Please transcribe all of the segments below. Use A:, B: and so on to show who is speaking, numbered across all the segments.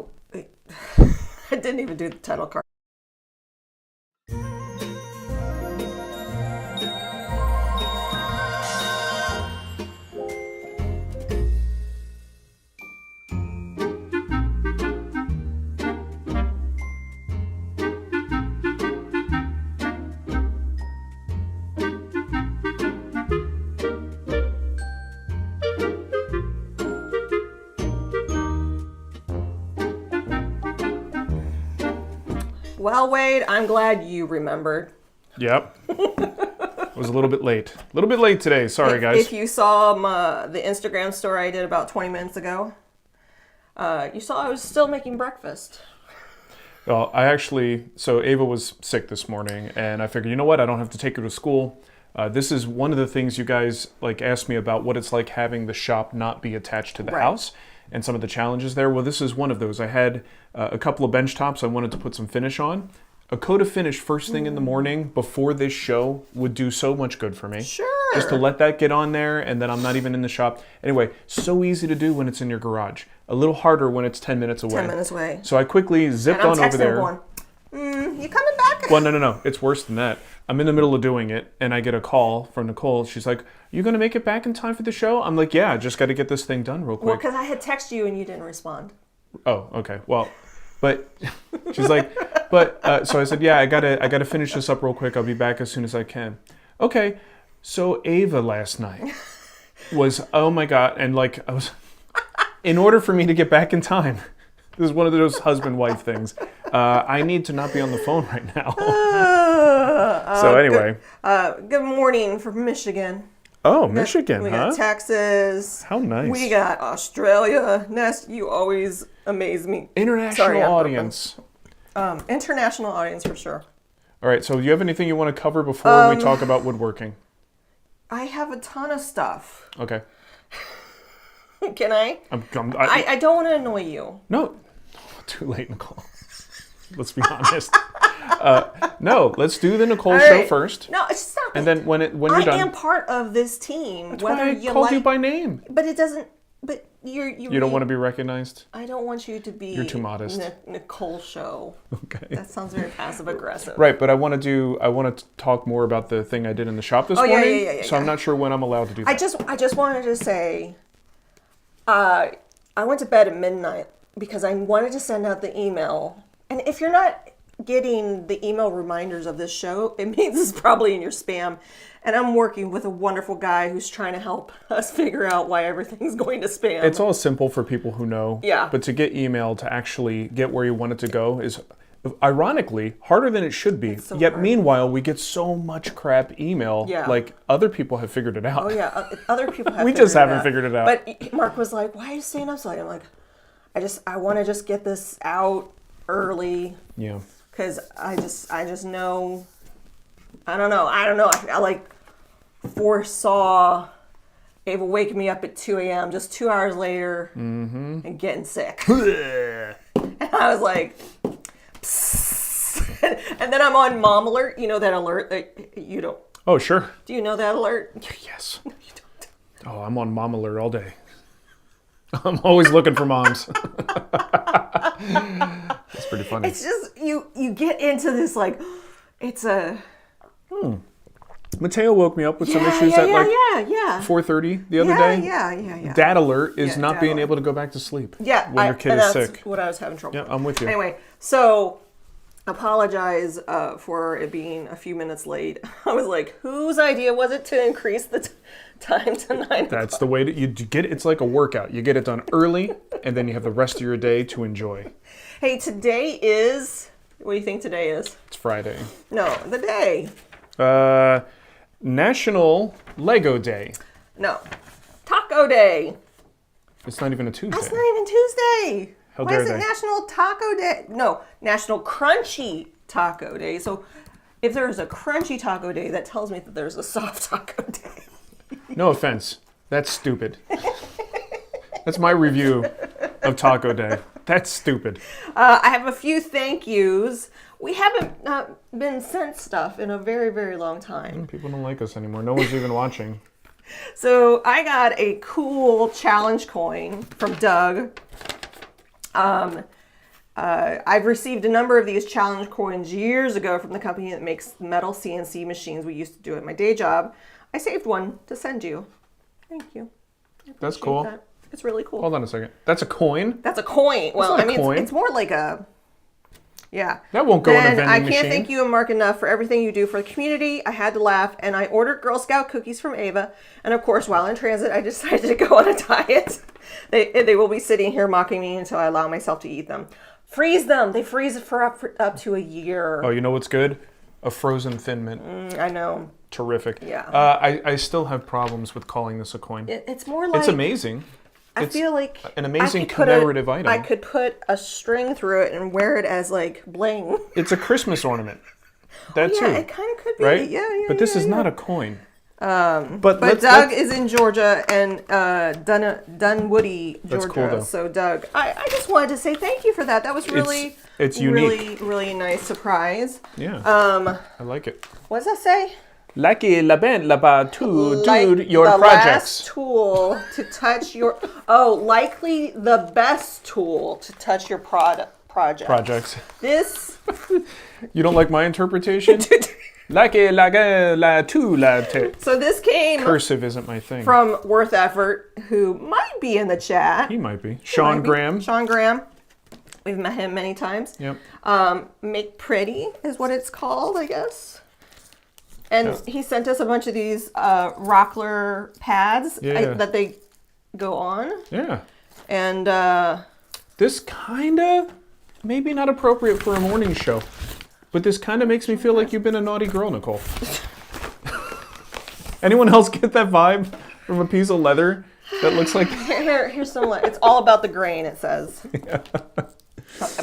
A: Oh, wait. I didn't even do the title card. Well, Wade, I'm glad you remembered.
B: Yep. It was a little bit late. A little bit late today. Sorry, guys.
A: If you saw the Instagram story I did about 20 minutes ago, you saw I was still making breakfast.
B: Well, so Ava was sick this morning, and I figured, you know what? I don't have to take her to school. This is one of the things you guys asked me about, what it's like having the shop not be attached to the house. And some of the challenges there. Well, this is one of those. I had a couple of bench tops I wanted to put some finish on. A coat of finish first thing in the morning before this show would do so much good for me.
A: Sure.
B: Just to let that get on there, and then I'm not even in the shop. Anyway, so easy to do when it's in your garage. A little harder when it's 10 minutes away.
A: 10 minutes away.
B: So I quickly zipped on over there.
A: Going, you coming back?
B: Well, no. It's worse than that. I'm in the middle of doing it, and I get a call from Nicole. She's like, you going to make it back in time for the show? I'm like, yeah, I just got to get this thing done real quick.
A: Well, because I had texted you and you didn't respond.
B: Oh, okay. Well, but she's like, so I said, yeah, I gotta finish this up real quick. I'll be back as soon as I can. Okay. So Ava last night was, oh my God. And in order for me to get back in time, this is one of those husband-wife things. I need to not be on the phone right now. So anyway.
A: Good morning from Michigan.
B: Oh, Michigan,
A: We got Texas.
B: How nice.
A: We got Australia. Nest, you always amaze me.
B: International audience.
A: International audience for sure.
B: All right, so do you have anything you want to cover before we talk about woodworking?
A: I have a ton of stuff.
B: Okay.
A: Can I? I don't want to annoy you.
B: No. Too late, Nicole. Let's be honest. No, let's do the Nicole show first.
A: No, stop.
B: And then when you're done,
A: I am part of this team.
B: That's why I called you by name.
A: But it doesn't. But you
B: don't want to be recognized.
A: I don't want you to be.
B: You're too modest.
A: Nicole show.
B: Okay.
A: That sounds very passive aggressive.
B: Right, but I want to talk more about the thing I did in the shop this morning.
A: Yeah.
B: So I'm not sure when I'm allowed to do that.
A: I just wanted to say, I went to bed at midnight because I wanted to send out the email. And if you're not getting the email reminders of this show, it means it's probably in your spam. And I'm working with a wonderful guy who's trying to help us figure out why everything's going to spam.
B: It's all simple for people who know.
A: Yeah.
B: But to get email to actually get where you want it to go is, ironically, harder than it should be.
A: So
B: Yet
A: hard.
B: meanwhile, we get so much crap email.
A: Yeah.
B: Like other people have figured it out.
A: Oh yeah, other people have.
B: We just haven't figured it out.
A: But Mark was like, "Why are you staying up so late?" I'm like, I want to just get this out early.
B: Yeah.
A: Because I just know. I don't know. I foresaw Ava waking me up at 2 a.m. just 2 hours later and getting sick. And I was like, psst. And then I'm on Mom Alert. You know that alert that you don't.
B: Oh, sure.
A: Do you know that alert?
B: Yes.
A: No, you don't.
B: Oh, I'm on Mom Alert all day. I'm always looking for moms. It's pretty funny.
A: It's just, you get into this, it's a...
B: Mateo woke me up with some issues at 4:30 the other day.
A: Yeah.
B: Dad alert is not
A: dad
B: being
A: alert.
B: able to go back to sleep when your kid
A: and
B: is
A: that's
B: sick.
A: what I was having trouble with.
B: Yeah, I'm with you.
A: Anyway, so apologize for it being a few minutes late. I was like, whose idea was it to increase the time to 9 o'clock?
B: That's the way that you get it. It's like a workout. You get it done early, and then you have the rest of your day to enjoy.
A: Hey, today is... What do you think today is?
B: It's Friday.
A: No, the day.
B: National Lego Day.
A: No. Taco Day.
B: It's not even a Tuesday.
A: That's not even Tuesday.
B: How
A: Why
B: dare
A: is it
B: they?
A: National Taco Day? No, National Crunchy Taco Day. So if there's a crunchy taco day, that tells me that there's a soft taco day.
B: No offense. That's stupid. That's my review of Taco Day. That's stupid.
A: I have a few thank yous. We haven't been sent stuff in a very, very long time.
B: People don't like us anymore. No one's even watching.
A: So I got a cool challenge coin from Doug. I've received a number of these challenge coins years ago from the company that makes metal CNC machines we used to do at my day job. I saved one to send you. Thank you.
B: That's cool.
A: That. It's really cool.
B: Hold on a second. That's a coin?
A: That's a coin. Well,
B: not a coin.
A: It's more like a... Yeah.
B: That won't go in a vending machine.
A: I can't thank you and Mark enough for everything you do for the community. I had to laugh, and I ordered Girl Scout cookies from Ava. And of course, while in transit, I decided to go on a diet. They will be sitting here mocking me until I allow myself to eat them. Freeze them. They freeze for up to a year.
B: Oh, you know what's good? A frozen Thin Mint.
A: I know.
B: Terrific.
A: Yeah.
B: I still have problems with calling this a coin.
A: It's more like...
B: It's amazing.
A: I feel like
B: an amazing commemorative item.
A: I could put a string through it and wear it as like bling.
B: It's a Christmas ornament. That too.
A: Yeah, it kind of could be.
B: Right?
A: Yeah.
B: But this is not a coin.
A: But Doug is in Georgia and Dunwoody, Georgia.
B: That's cool, though.
A: So Doug, I just wanted to say thank you for that. That was really
B: it's unique.
A: really nice surprise.
B: Yeah. I like it.
A: What does that say?
B: Lucky la ben la ba to
A: Like
B: do your
A: the
B: projects.
A: last tool to touch your likely the best tool to touch your projects. This
B: You don't like my interpretation? Lucky la tu la te.
A: So this came
B: Cursive isn't my thing.
A: from Worth Effort, who might be in the chat.
B: He might be. Sean Graham.
A: Sean Graham. We've met him many times.
B: Yep.
A: Make Pretty is what it's called, I guess. And he sent us a bunch of these Rockler pads that they go on.
B: Yeah.
A: And
B: this kinda maybe not appropriate for a morning show, but this kinda makes me feel like you've been a naughty girl, Nicole. Anyone else get that vibe from a piece of leather that looks like?
A: Here's some. It's all about the grain. It says. Yeah.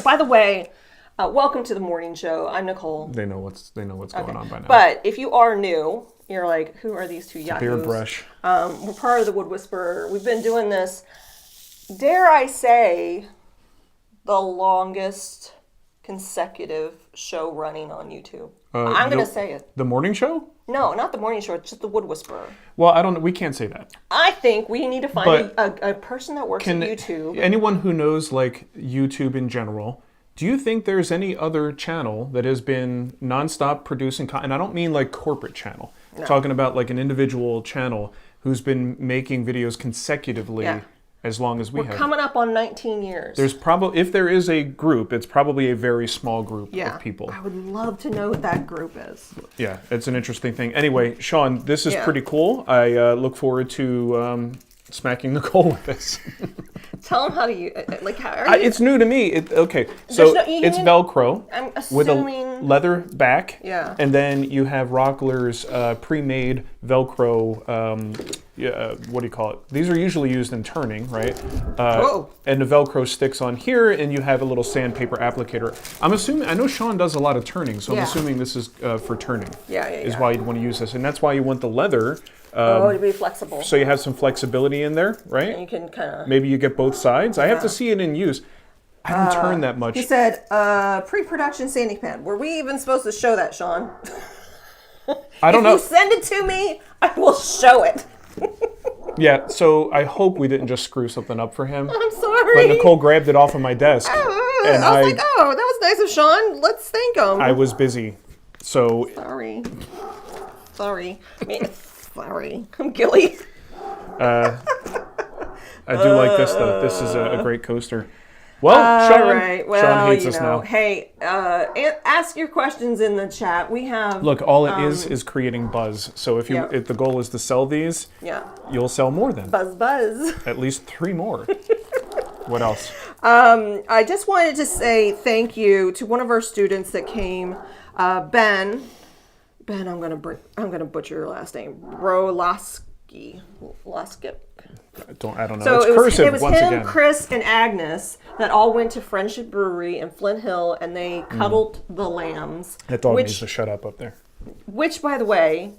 A: By the way. Welcome to the morning show. I'm Nicole.
B: They know what's going on by now.
A: But if you are new, you're like, who are these two yahoos?
B: Beard brush.
A: We're part of the Wood Whisperer. We've been doing this, dare I say, the longest consecutive show running on YouTube. I'm going to say it.
B: The morning show?
A: No, not the morning show. It's just the Wood Whisperer.
B: Well, I don't know. We can't say that.
A: I think we need to find a person that works at YouTube.
B: Anyone who knows like YouTube in general, do you think there's any other channel that has been nonstop producing content? And I don't mean like corporate channel. No. I'm talking about like an individual channel who's been making videos consecutively as long as we have.
A: We're coming up on 19 years.
B: There's probably, if there is a group, it's probably a very small group of people.
A: I would love to know what that group is.
B: Yeah, it's an interesting thing. Anyway, Sean, this is pretty cool. I look forward to smacking Nicole with this.
A: Tell them how to use it. Like, how are you?
B: It's new to me. So it's Velcro with a leather back.
A: Yeah.
B: And then you have Rockler's pre-made Velcro, what do you call it? These are usually used in turning, right? And the Velcro sticks on here, and you have a little sandpaper applicator. I'm assuming, I know Sean does a lot of turning, so I'm assuming this is for turning. Is why you'd want to use this. And that's why you want the leather.
A: To be flexible.
B: So you have some flexibility in there, right?
A: And you can kind of...
B: Maybe you get both sides. I have to see it in use. I don't turn that much.
A: He said, pre-production sanding pad. Were we even supposed to show that, Sean?
B: I don't know.
A: If you send it to me, I will show it.
B: Yeah, so I hope we didn't just screw something up for him.
A: I'm sorry.
B: But Nicole grabbed it off of my desk.
A: And I was like, oh, that was nice of Sean. Let's thank him.
B: I was busy, so...
A: Sorry. Sorry. I'm Gilly.
B: I do like this, though. This is a great coaster. Well, Sean,
A: right. Well,
B: Sean hates us now.
A: Hey, ask your questions in the chat. We have...
B: Look, all it is creating buzz. So if the goal is to sell these, you'll sell more then.
A: Buzz.
B: At least 3 more. What else?
A: I just wanted to say thank you to one of our students that came, Ben. Ben, I'm gonna butcher your last name. Brolaski.
B: I don't know.
A: So
B: it's cursive
A: it was
B: once
A: him,
B: again.
A: Chris, and Agnes that all went to Friendship Brewery in Flint Hill, and they cuddled the lambs.
B: That dog needs to shut up there.
A: Which, by the way,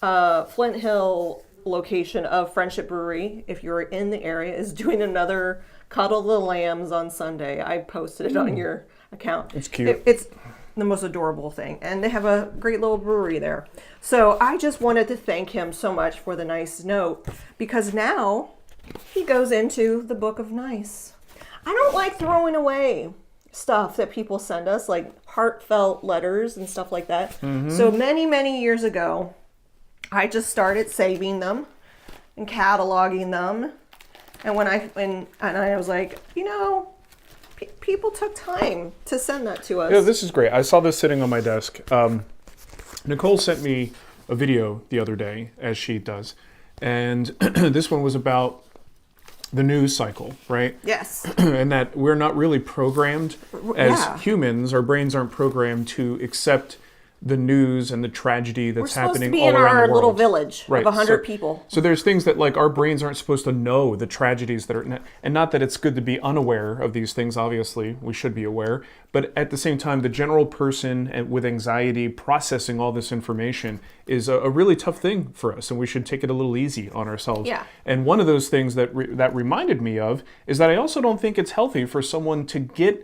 A: Flint Hill location of Friendship Brewery, if you're in the area, is doing another Cuddle the Lambs on Sunday. I posted it on your account.
B: It's cute.
A: It's the most adorable thing. And they have a great little brewery there. So I just wanted to thank him so much for the nice note, because now he goes into the book of nice. I don't like throwing away stuff that people send us, like heartfelt letters and stuff like that. So many years ago, I just started saving them and cataloging them. And when I was like, people took time to send that to us.
B: Yeah, this is great. I saw this sitting on my desk. Nicole sent me a video the other day, as she does, and this one was about the news cycle, right?
A: Yes.
B: And that we're not really programmed as humans. Our brains aren't programmed to accept the news and the tragedy that's happening all around the world. We're supposed to be in our
A: little village of 100 people.
B: So there's things that like our brains aren't supposed to know the tragedies that are, and not that it's good to be unaware of these things, obviously, we should be aware, but at the same time, the general person with anxiety processing all this information is a really tough thing for us, and we should take it a little easy on ourselves.
A: Yeah.
B: And one of those things that reminded me of is that I also don't think it's healthy for someone to get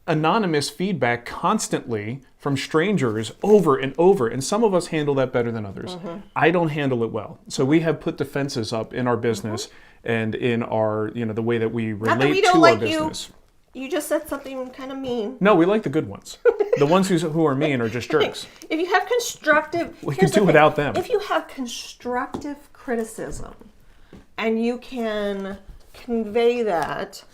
B: anonymous feedback constantly from strangers over and over, and some of us handle that better than others. I don't handle it well. So we have put defenses up in our business and in our, the way that we relate to our business.
A: You just said something kind of mean.
B: No, we like the good ones. The ones who are mean are just jerks.
A: If you have constructive...
B: We can do without them.
A: If you have constructive criticism and you can convey that...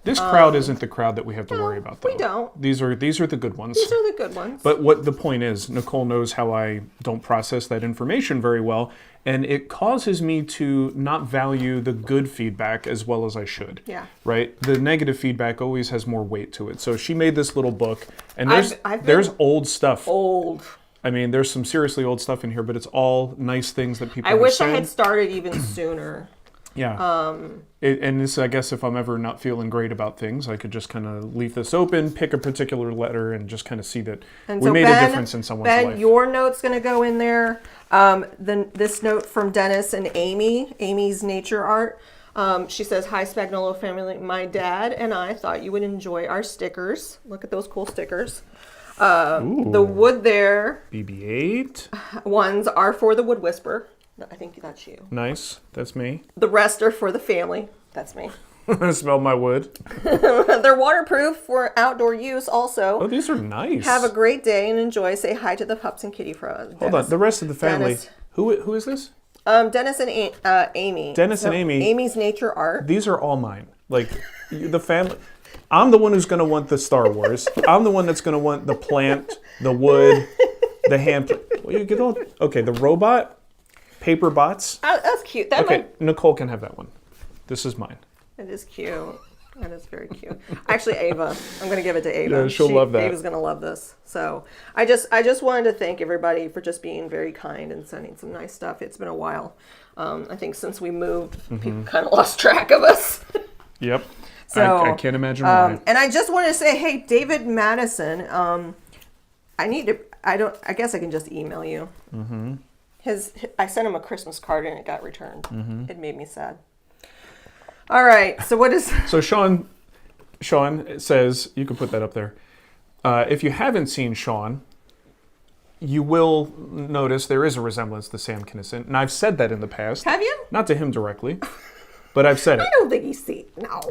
B: This crowd isn't the crowd that we have to worry about, though.
A: We don't.
B: These are the good ones.
A: These are the good ones.
B: But what the point is, Nicole knows how I don't process that information very well, and it causes me to not value the good feedback as well as I should.
A: Yeah.
B: Right? The negative feedback always has more weight to it. So she made this little book, and
A: I've
B: there's old stuff.
A: Old.
B: I mean, there's some seriously old stuff in here, but it's all nice things that people
A: I
B: have
A: wish
B: said.
A: I had started even sooner.
B: Yeah. And this, I guess, if I'm ever not feeling great about things, I could just kind of leave this open, pick a particular letter, and just kind of see that we made a difference in someone's life.
A: Ben, your note's going to go in there. Then this note from Dennis and Amy's Nature Art. She says, "Hi, Spagnolo family. My dad and I thought you would enjoy our stickers. Look at those cool stickers. The wood there.
B: BB-8.
A: Ones are for the Wood Whisperer. I think that's you.
B: Nice. That's me.
A: The rest are for the family. That's me.
B: I smell my wood.
A: They're waterproof for outdoor use also.
B: Oh, these are nice.
A: Have a great day and enjoy. Say hi to the pups and kitty frogs.
B: Hold on. The rest of the family.
A: Dennis.
B: Who is this?
A: Dennis and Amy.
B: Dennis and Amy.
A: Amy's Nature Art.
B: These are all mine. Like, the family. I'm the one who's going to want the Star Wars. I'm the one that's going to want the plant, the wood, the hand. Well, you get all, okay, the robot. Paper bots.
A: Oh, that's cute.
B: Nicole can have that one. This is mine.
A: It is cute. That is very cute. Actually, Ava. I'm going to give it to Ava.
B: Yeah, she'll love that.
A: Ava's going to love this. So I just wanted to thank everybody for just being very kind and sending some nice stuff. It's been a while. I think since we moved, people kind of lost track of us.
B: Yep.
A: So
B: I can't imagine why.
A: And I just want to say, hey, David Madison, I guess I can just email you. Mm-hmm. I sent him a Christmas card and it got returned. Mm-hmm. It made me sad. All right, so what is...
B: So Sean says, you can put that up there. If you haven't seen Sean, you will notice there is a resemblance to Sam Kinison. And I've said that in the past.
A: Have you?
B: Not to him directly, but I've said it.
A: I don't think he's seen...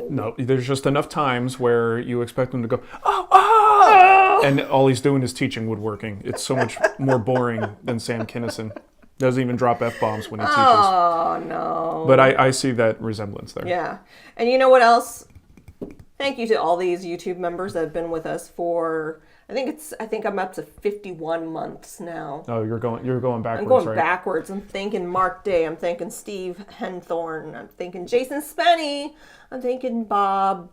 B: No, there's just enough times where you expect him to go, oh! And all he's doing is teaching woodworking. It's so much more boring than Sam Kinison. Doesn't even drop F-bombs when he teaches.
A: Oh, no.
B: But I see that resemblance there.
A: Yeah. And you know what else? Thank you to all these YouTube members that have been with us for, I think I'm up to 51 months now.
B: Oh, you're going backwards,
A: I'm going
B: right?
A: backwards. I'm thanking Mark Day. I'm thanking Steve Henthorn. I'm thanking Jason Spenny. I'm thanking Bob.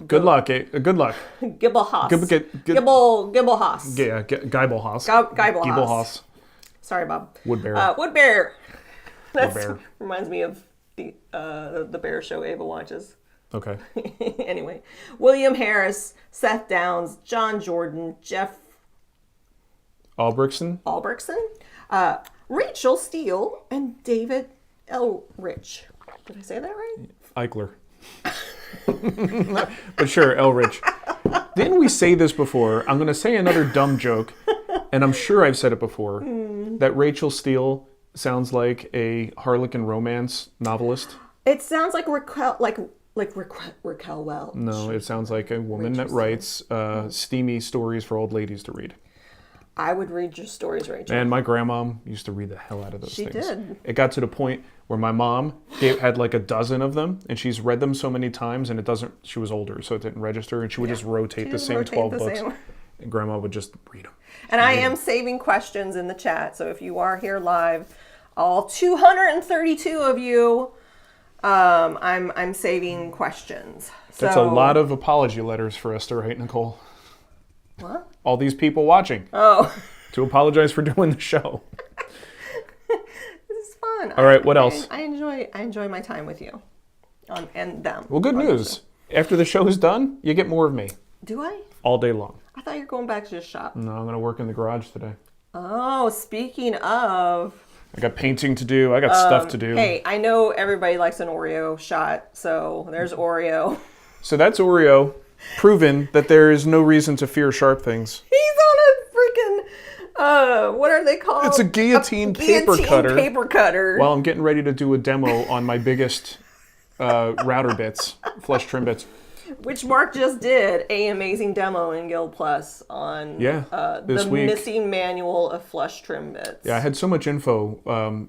B: Good luck. Good luck.
A: Gibbelhaus. Gibbelhaus.
B: Yeah, Geibelhaus.
A: Geibelhaus. Sorry, Bob.
B: Woodbear.
A: Woodbear.
B: Woodbear.
A: Reminds me of the bear show Ava watches.
B: Okay.
A: Anyway, William Harris, Seth Downs, John Jordan, Jeff
B: Albrechtson,
A: Rachel Steele, and David Elrich. Did I say that right?
B: Eichler. But sure, Elrich. Didn't we say this before? I'm going to say another dumb joke, and I'm sure I've said it before, that Rachel Steele sounds like a Harlequin romance novelist.
A: It sounds like Like Raquel Welch.
B: No, it sounds like a woman that writes steamy stories for old ladies to read.
A: I would read your stories, Rachel.
B: And my grandma used to read the hell out of those things.
A: She did.
B: It got to the point where my mom had like a dozen of them, and she's read them so many times, and she was older, so it didn't register, and she would just rotate the same 12 books, and grandma would just read them.
A: And I am saving questions in the chat, so if you are here live, all 232 of you, I'm saving questions.
B: That's a lot of apology letters for us to write, Nicole.
A: What?
B: All these people watching.
A: Oh.
B: To apologize for doing the show.
A: This is fun.
B: All right, what else?
A: I enjoy my time with you, and them.
B: Well, good news. After the show is done, you get more of me.
A: Do I?
B: All day long.
A: I thought you were going back to just shop.
B: No, I'm going to work in the garage today.
A: Oh, speaking of...
B: I got painting to do. I got stuff to do.
A: Hey, I know everybody likes an Oreo shot, so there's Oreo.
B: So that's Oreo, proven that there is no reason to fear sharp things.
A: He's on a freaking, what are they called?
B: It's a guillotine paper cutter.
A: Paper cutter.
B: While I'm getting ready to do a demo on my biggest router bits, flush trim bits.
A: Which Mark just did an amazing demo in Guild Plus on
B: this
A: the
B: week.
A: missing manual of flush trim bits.
B: Yeah, I had so much info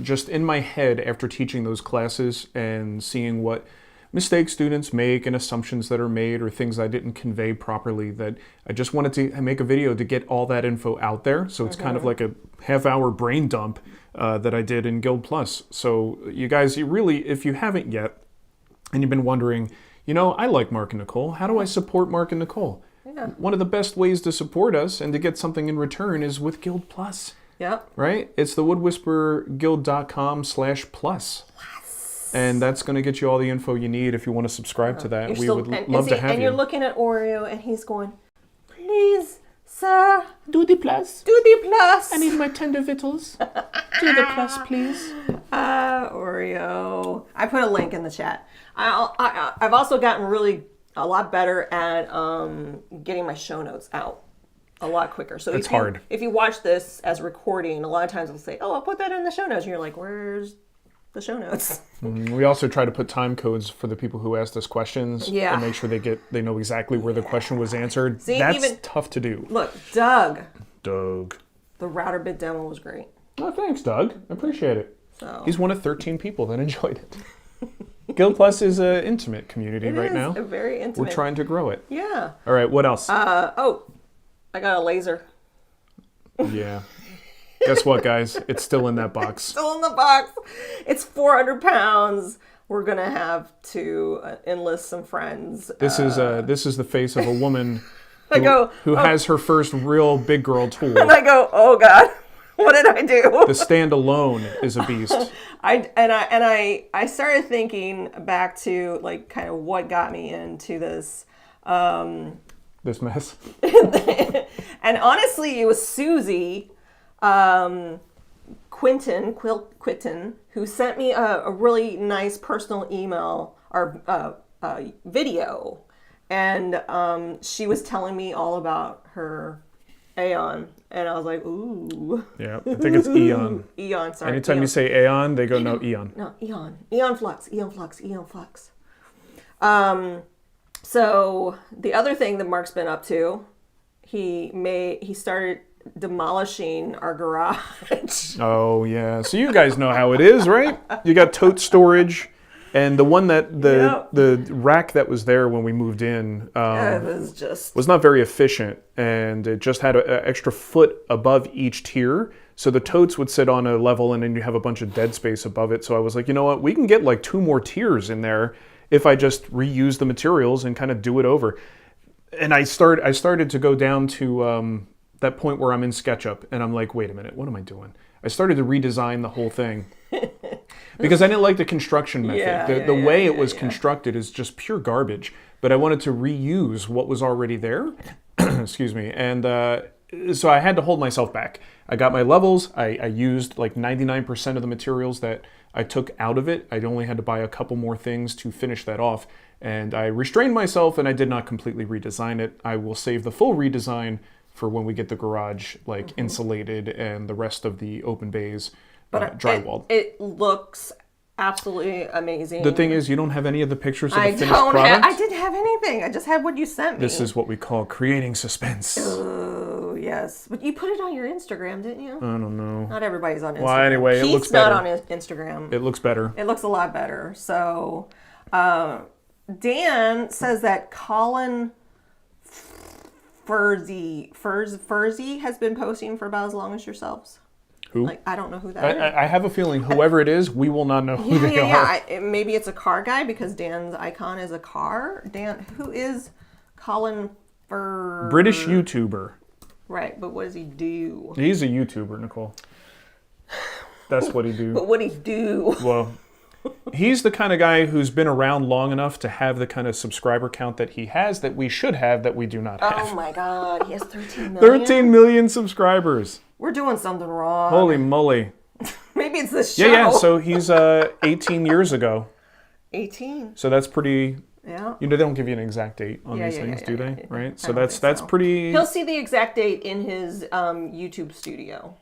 B: just in my head after teaching those classes and seeing what mistakes students make and assumptions that are made or things I didn't convey properly, that I just wanted to make a video to get all that info out there. So it's kind of like a half-hour brain dump that I did in Guild Plus. So you guys, if you haven't yet, and you've been wondering, I like Mark and Nicole. How do I support Mark and Nicole?
A: Yeah.
B: One of the best ways to support us and to get something in return is with Guild Plus.
A: Yeah.
B: Right? It's the woodwhispererguild.com/plus. And that's going to get you all the info you need if you want to subscribe to that. We would love to have you.
A: And you're looking at Oreo and he's going, please, sir.
B: Do the plus.
A: Do the plus.
B: I need my tender victuals. Do the plus, please.
A: Oreo. I put a link in the chat. I've also gotten a lot better at getting my show notes out a lot quicker. So
B: it's hard.
A: If you watch this as recording, a lot of times I'll say, I'll put that in the show notes. And you're like, where's the show notes?
B: We also try to put time codes for the people who asked us questions and make sure they know exactly where the question was answered.
A: See,
B: that's tough to do.
A: Look, Doug.
B: The
A: router bit demo was great.
B: Oh, thanks, Doug. I appreciate it.
A: So.
B: He's one of 13 people that enjoyed it. Guild Plus is an intimate community right now.
A: It's very intimate.
B: We're trying to grow it.
A: Yeah.
B: All right, what else?
A: I got a laser.
B: Yeah. Guess what, guys? It's still in that box.
A: Still in the box. It's 400 pounds. We're going to have to enlist some friends.
B: This is the face of a woman who has her first real big girl tool.
A: And I go, oh God, what did I do?
B: The stand alone is a beast.
A: I started thinking back to like kind of what got me into this.
B: This mess.
A: And honestly, it was Susie, Quinton, who sent me a really nice personal email or video, and she was telling me all about her Aeon, and I was like, ooh.
B: Yeah, I think it's Eon.
A: Eon, sorry.
B: Anytime
A: Eon.
B: you say Aeon, they go, no, Eon.
A: No, Eon. Eon Flux. So the other thing that Mark's been up to, he started demolishing our garage.
B: Oh yeah, so you guys know how it is, right? You got tote storage, and the one that the rack that was there when we moved in was not very efficient, and it just had an extra foot above each tier. So the totes would sit on a level, and then you have a bunch of dead space above it. So I was like, you know what, we can get like 2 more tiers in there if I just reuse the materials and kind of do it over. And I started to go down to that point where I'm in SketchUp, and I'm like, wait a minute, what am I doing? I started to redesign the whole thing because I didn't like the construction method. The way it was constructed is just pure garbage, but I wanted to reuse what was already there. Excuse me. And so I had to hold myself back. I got my levels. I used like 99% of the materials that I took out of it. I only had to buy a couple more things to finish that off. And I restrained myself, and I did not completely redesign it. I will save the full redesign for when we get the garage insulated and the rest of the open bays drywalled.
A: It looks absolutely amazing.
B: The thing is, you don't have any of the pictures of the finished
A: I
B: product.
A: didn't have anything. I just had what you sent me.
B: This is what we call creating suspense.
A: Oh, yes. But you put it on your Instagram, didn't you?
B: I don't know.
A: Not everybody's on Instagram.
B: Well, anyway, it
A: Keith's
B: looks better.
A: not on Instagram.
B: It looks better.
A: It looks a lot better. So, Dan says that Colin Furzy has been posting for about as long as yourselves.
B: Who?
A: Like, I don't know who that is.
B: I have a feeling whoever it is, we will not know who they are.
A: Maybe it's a car guy because Dan's icon is a car. Dan, who is Colin
B: British YouTuber.
A: Right, but what does he do?
B: He's a YouTuber, Nicole. That's what he do.
A: But what does he do?
B: Well, he's the kind of guy who's been around long enough to have the kind of subscriber count that he has that we should have that we do not have.
A: Oh my God, he has 13 million?
B: 13 million subscribers.
A: We're doing something wrong.
B: Holy moly.
A: Maybe it's this show.
B: Yeah, so he's 18 years ago.
A: 18.
B: So that's pretty...
A: Yeah.
B: You know, they don't give you an exact date on these things, do they?
A: Yeah.
B: Right? So that's pretty...
A: He'll see the exact date in his YouTube studio.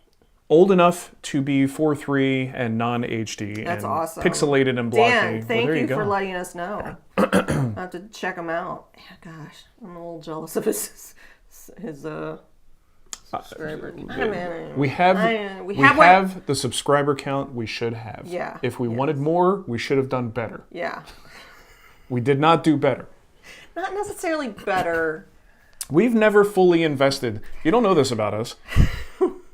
B: Old enough to be 4:3 and non-HD.
A: That's
B: and
A: awesome.
B: Pixelated and blocky.
A: Dan, thank you for
B: go.
A: letting us know. I have to check him out. Yeah, gosh, I'm a little jealous of his subscribers.
B: We have the subscriber count we should have.
A: Yeah.
B: If we wanted more, we should have done better.
A: Yeah.
B: We did not do better.
A: Not necessarily better.
B: We've never fully invested. You don't know this about us.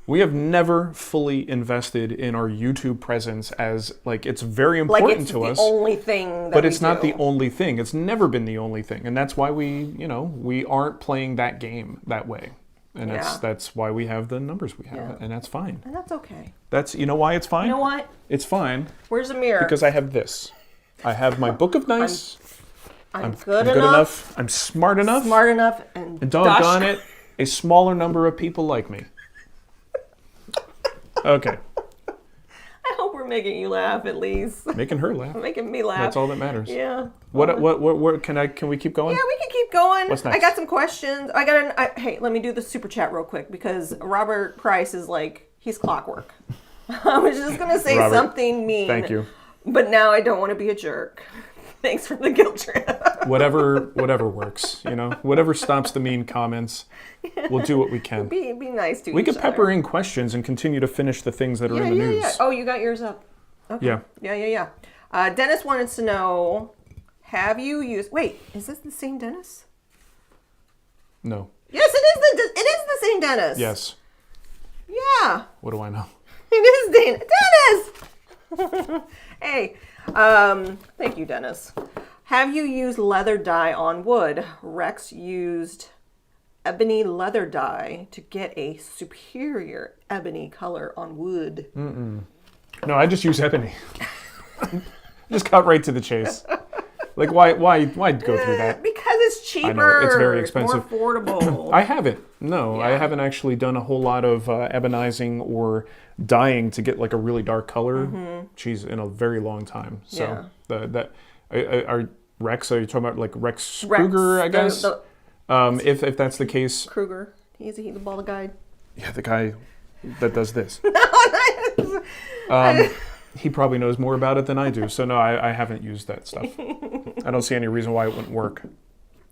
B: We have never fully invested in our YouTube presence as, like, it's very important to us.
A: Like it's the only thing
B: But it's not the only thing. It's never been the only thing. And that's why we aren't playing that game that way. And that's why we have the numbers we have.
A: Yeah.
B: And that's fine.
A: And that's okay.
B: You know why it's fine?
A: You know what?
B: It's fine.
A: Where's the mirror?
B: Because I have this. I have my book of nice.
A: I'm good enough.
B: enough. I'm smart enough.
A: Smart enough. And
B: doggone it, a smaller number of people like me. Okay.
A: I hope we're making you laugh at least.
B: Making her laugh.
A: Making me laugh.
B: That's all that matters.
A: Yeah.
B: What can we keep going?
A: Yeah, we can keep going.
B: What's next?
A: I got some questions. Hey, let me do the super chat real quick because Robert Price is like, he's clockwork. I was just going to say
B: Robert,
A: something mean.
B: Thank you.
A: But now I don't want to be a jerk. Thanks for the guilt trip.
B: Whatever works, whatever stops the mean comments, we'll do what we can.
A: Be nice to
B: We
A: each
B: could
A: other.
B: pepper in questions and continue to finish the things that are in the news.
A: Yeah. Oh, you got yours up. Okay.
B: Yeah.
A: Yeah. Dennis wanted to know, have you used... Wait, is this the same Dennis?
B: No.
A: Yes, it is the same Dennis.
B: Yes.
A: Yeah.
B: What do I know?
A: It is Dennis. Hey. Thank you, Dennis. Have you used leather dye on wood? Rex used ebony leather dye to get a superior ebony color on wood.
B: No, I just use ebony. Just cut right to the chase. Like, why go through that?
A: Because it's cheaper.
B: I know, it's very expensive.
A: More affordable.
B: I haven't. No, I haven't actually done a whole lot of ebonizing or dyeing to get like a really dark color. Geez, in a very long time. So are Rex? Are you talking about like Rex Kruger? I guess. If that's the case.
A: Kruger. Is he the bald guy?
B: Yeah, the guy that does this. He probably knows more about it than I do. So no, I haven't used that stuff. I don't see any reason why it wouldn't work.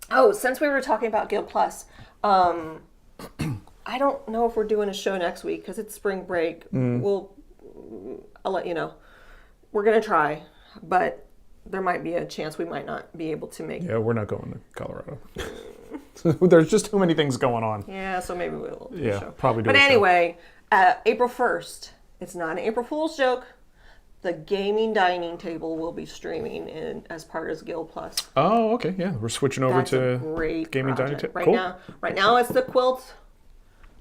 A: Oh, since we were talking about Guild Plus, I don't know if we're doing a show next week because it's spring break. I'll let you know. We're gonna try, but there might be a chance we might not be able to make.
B: Yeah, we're not going to Colorado. There's just too many things going on.
A: Yeah, so maybe we'll do a show.
B: Probably do.
A: But anyway, April 1st. It's not an April Fool's joke. The gaming dining table will be streaming as part of Guild Plus.
B: Oh, okay, yeah, we're switching over to
A: great
B: gaming dining
A: project.
B: table.
A: Right now it's the quilt,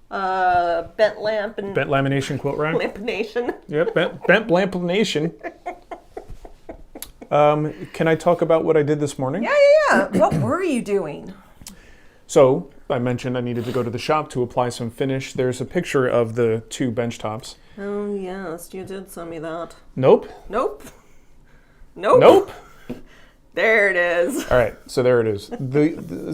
A: bent lamp and
B: bent lamination quilt rack.
A: lamination.
B: Yep, bent lamination. Can I talk about what I did this morning?
A: Yeah. What were you doing?
B: So I mentioned I needed to go to the shop to apply some finish. There's a picture of the two bench tops.
A: Oh yes, you did send me that.
B: Nope.
A: There it is.
B: All right, so there it is.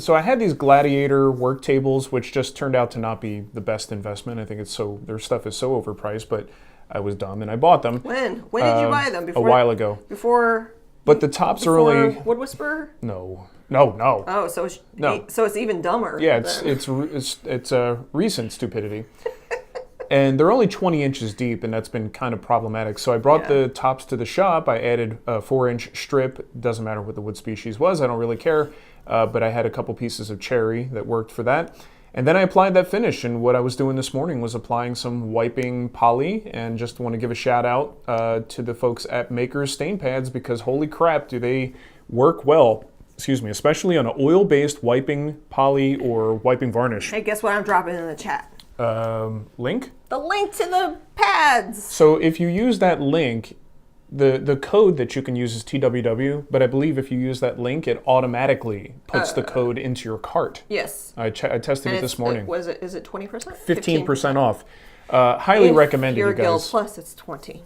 B: So I had these Gladiator work tables, which just turned out to not be the best investment. I think their stuff is so overpriced, but I was dumb and I bought them.
A: When did you buy them?
B: A while ago.
A: Before.
B: But the tops are only
A: Wood Whisperer?
B: No.
A: Oh, so it's so it's even dumber.
B: Yeah, it's a recent stupidity. And they're only 20 inches deep, and that's been kind of problematic. So I brought the tops to the shop. I added a 4-inch strip. Doesn't matter what the wood species was. I don't really care. But I had a couple pieces of cherry that worked for that. And then I applied that finish. And what I was doing this morning was applying some wiping poly. And just want to give a shout out to the folks at Maker's Stain Pads, because holy crap, do they work well. Excuse me, especially on an oil-based wiping poly or wiping varnish.
A: Hey, guess what I'm dropping in the chat?
B: Link?
A: The link to the pads.
B: So if you use that link, the code that you can use is TWW, but I believe if you use that link, it automatically puts the code into your cart.
A: Yes.
B: I tested it this morning.
A: Is it 20%?
B: 15% off. Highly recommended,
A: your
B: you guys.
A: Guild Plus, it's 20.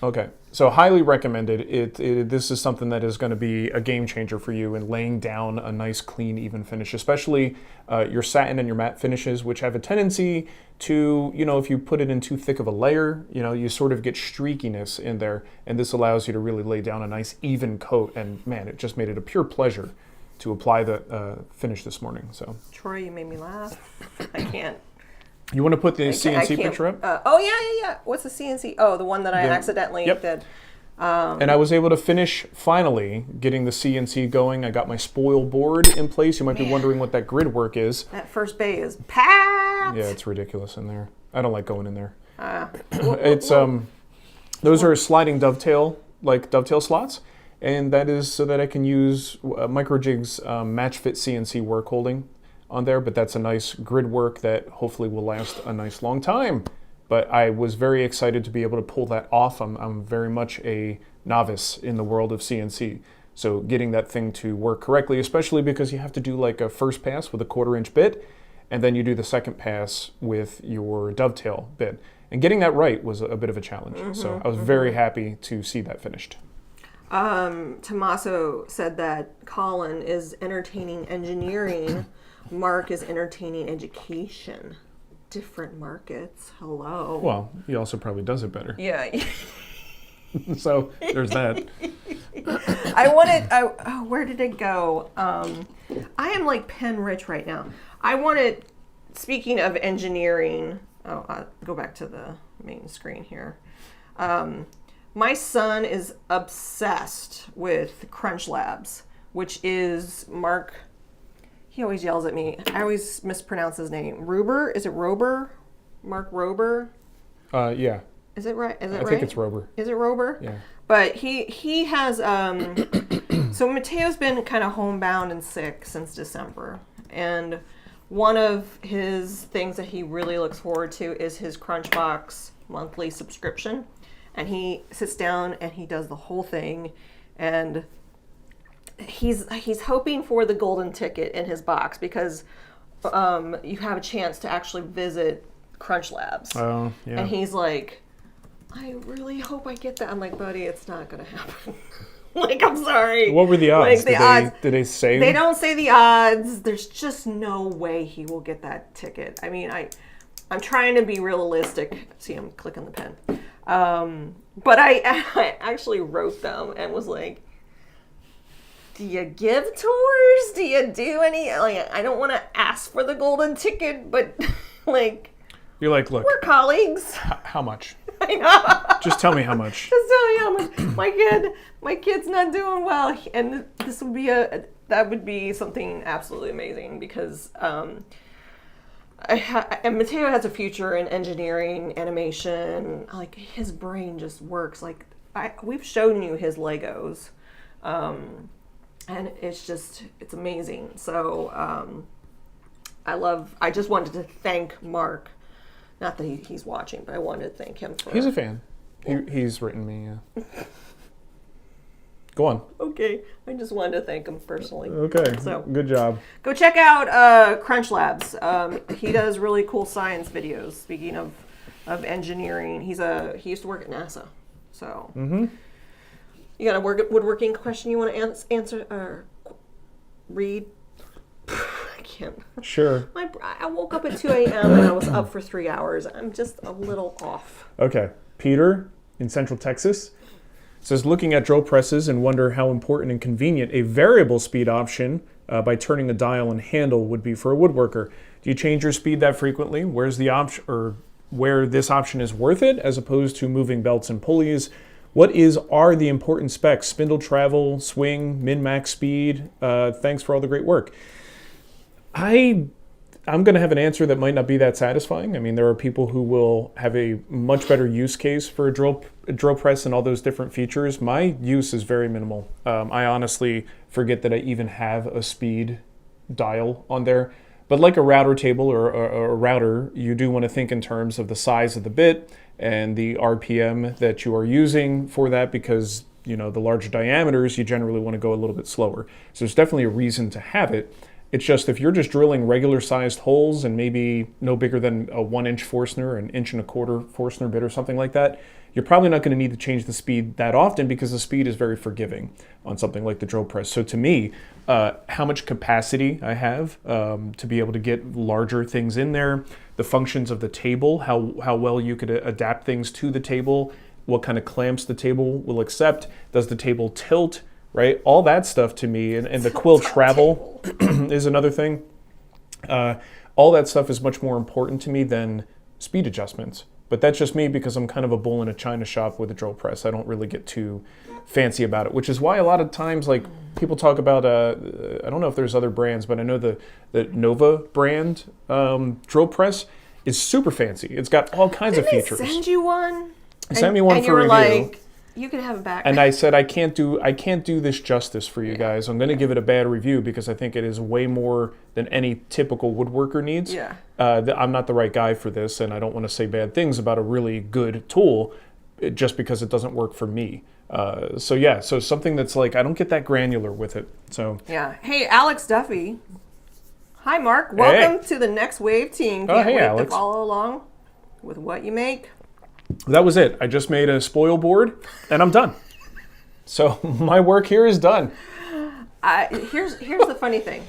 B: Okay, so highly recommended. This is something that is going to be a game changer for you in laying down a nice, clean, even finish, especially your satin and your matte finishes, which have a tendency to, if you put it in too thick of a layer, you sort of get streakiness in there, and this allows you to really lay down a nice, even coat, and man, it just made it a pure pleasure to apply the finish this morning. So,
A: Troy, you made me laugh. I can't.
B: You want to put the CNC picture up?
A: Yeah. What's the CNC? Oh, the one that I accidentally did.
B: And I was able to finish, finally, getting the CNC going. I got my spoil board in place. You might be wondering what that grid work is.
A: That first bay is packed.
B: Yeah, it's ridiculous in there. I don't like going in there. It's those are sliding dovetail slots. And that is so that I can use Microjig's match fit CNC work holding on there, but that's a nice grid work that hopefully will last a nice long time. But I was very excited to be able to pull that off. I'm very much a novice in the world of CNC. So getting that thing to work correctly, especially because you have to do like a first pass with a 1/4-inch bit, and then you do the second pass with your dovetail bit. And getting that right was a bit of a challenge. So I was very happy to see that finished.
A: Tommaso said that Colin is entertaining engineering. MARC is entertaining education. Different markets. Hello.
B: Well, he also probably does it better.
A: Yeah.
B: So there's that.
A: Where did it go? I am like pen rich right now. Speaking of engineering, I'll go back to the main screen here. My son is obsessed with Crunchlabs, which is MARC. He always yells at me. I always mispronounce his name. Ruber? Is it Rober? Mark Rober?
B: Yeah.
A: Is it right?
B: I think it's Rober.
A: Is it Rober?
B: Yeah.
A: But he has so Mateo's been kind of homebound and sick since December. And one of his things that he really looks forward to is his Crunchbox monthly subscription. And he sits down and he does the whole thing, and he's hoping for the golden ticket in his box because you have a chance to actually visit Crunchlabs.
B: Oh, yeah.
A: And he's like, I really hope I get that. I'm like, buddy, it's not going to happen. Like, I'm sorry.
B: What were the odds? Did they say?
A: They don't say the odds. There's just no way he will get that ticket. I mean, I'm trying to be realistic. See, I'm clicking the pen. But I actually wrote them and was like, do you give tours? Do you do any? Like, I don't want to ask for the golden ticket, but like,
B: you're like, look,
A: we're colleagues.
B: How much?
A: I know.
B: Just tell me how much.
A: Just tell me how much. My kid's not doing well, and this would be that would be something absolutely amazing because and Mateo has a future in engineering, animation. Like, his brain just works. Like, we've shown you his Legos. And it's amazing. So I just wanted to thank Mark. Not that he's watching, but I wanted to thank him for.
B: He's a fan. He's written me. Go on.
A: Okay, I just wanted to thank him personally.
B: Okay,
A: so
B: good job.
A: Go check out Crunchlabs. He does really cool science videos. Speaking of engineering, he used to work at NASA. So. Mm-hmm. You got a woodworking question you want to answer or read? I can't.
B: Sure.
A: I woke up at 2 a.m. and I was up for 3 hours. I'm just a little off.
B: Okay. Peter in Central Texas says, looking at drill presses and wonder how important and convenient a variable speed option by turning a dial and handle would be for a woodworker. Do you change your speed that frequently? Where's the option, or where this option is worth it as opposed to moving belts and pulleys? What are the important specs? Spindle travel, swing, min-max speed? Thanks for all the great work. I'm going to have an answer that might not be that satisfying. I mean, there are people who will have a much better use case for a drill press and all those different features. My use is very minimal. I honestly forget that I even have a speed dial on there. But like a router table or a router, you do want to think in terms of the size of the bit and the RPM that you are using for that, because the larger diameters, you generally want to go a little bit slower. So there's definitely a reason to have it. It's just if you're just drilling regular sized holes and maybe no bigger than a 1-inch Forstner, an 1.25-inch Forstner bit or something like that, you're probably not going to need to change the speed that often because the speed is very forgiving on something like the drill press. So to me, how much capacity I have to be able to get larger things in there, the functions of the table, how well you could adapt things to the table, what kind of clamps the table will accept, does the table tilt, right? All that stuff to me, and the quill travel is another thing. All that stuff is much more important to me than speed adjustments. But that's just me because I'm kind of a bull in a china shop with a drill press. I don't really get too fancy about it, which is why a lot of times, like, people talk about, I don't know if there's other brands, but I know the Nova brand drill press is super fancy. It's got all kinds of features.
A: Didn't they send you one?
B: They sent me one for review.
A: Like, you can have it back.
B: And I said, I can't do this justice for you guys. I'm going to give it a bad review because I think it is way more than any typical woodworker needs.
A: Yeah.
B: I'm not the right guy for this, and I don't want to say bad things about a really good tool just because it doesn't work for me. So something that's like, I don't get that granular with it. So
A: yeah. Hey, Alex Duffy. Hi, Mark. Welcome to the Next Wave team. Can't wait
B: Alex.
A: to follow along with what you make.
B: That was it. I just made a spoil board, and I'm done. So my work here is done.
A: Here's the funny thing.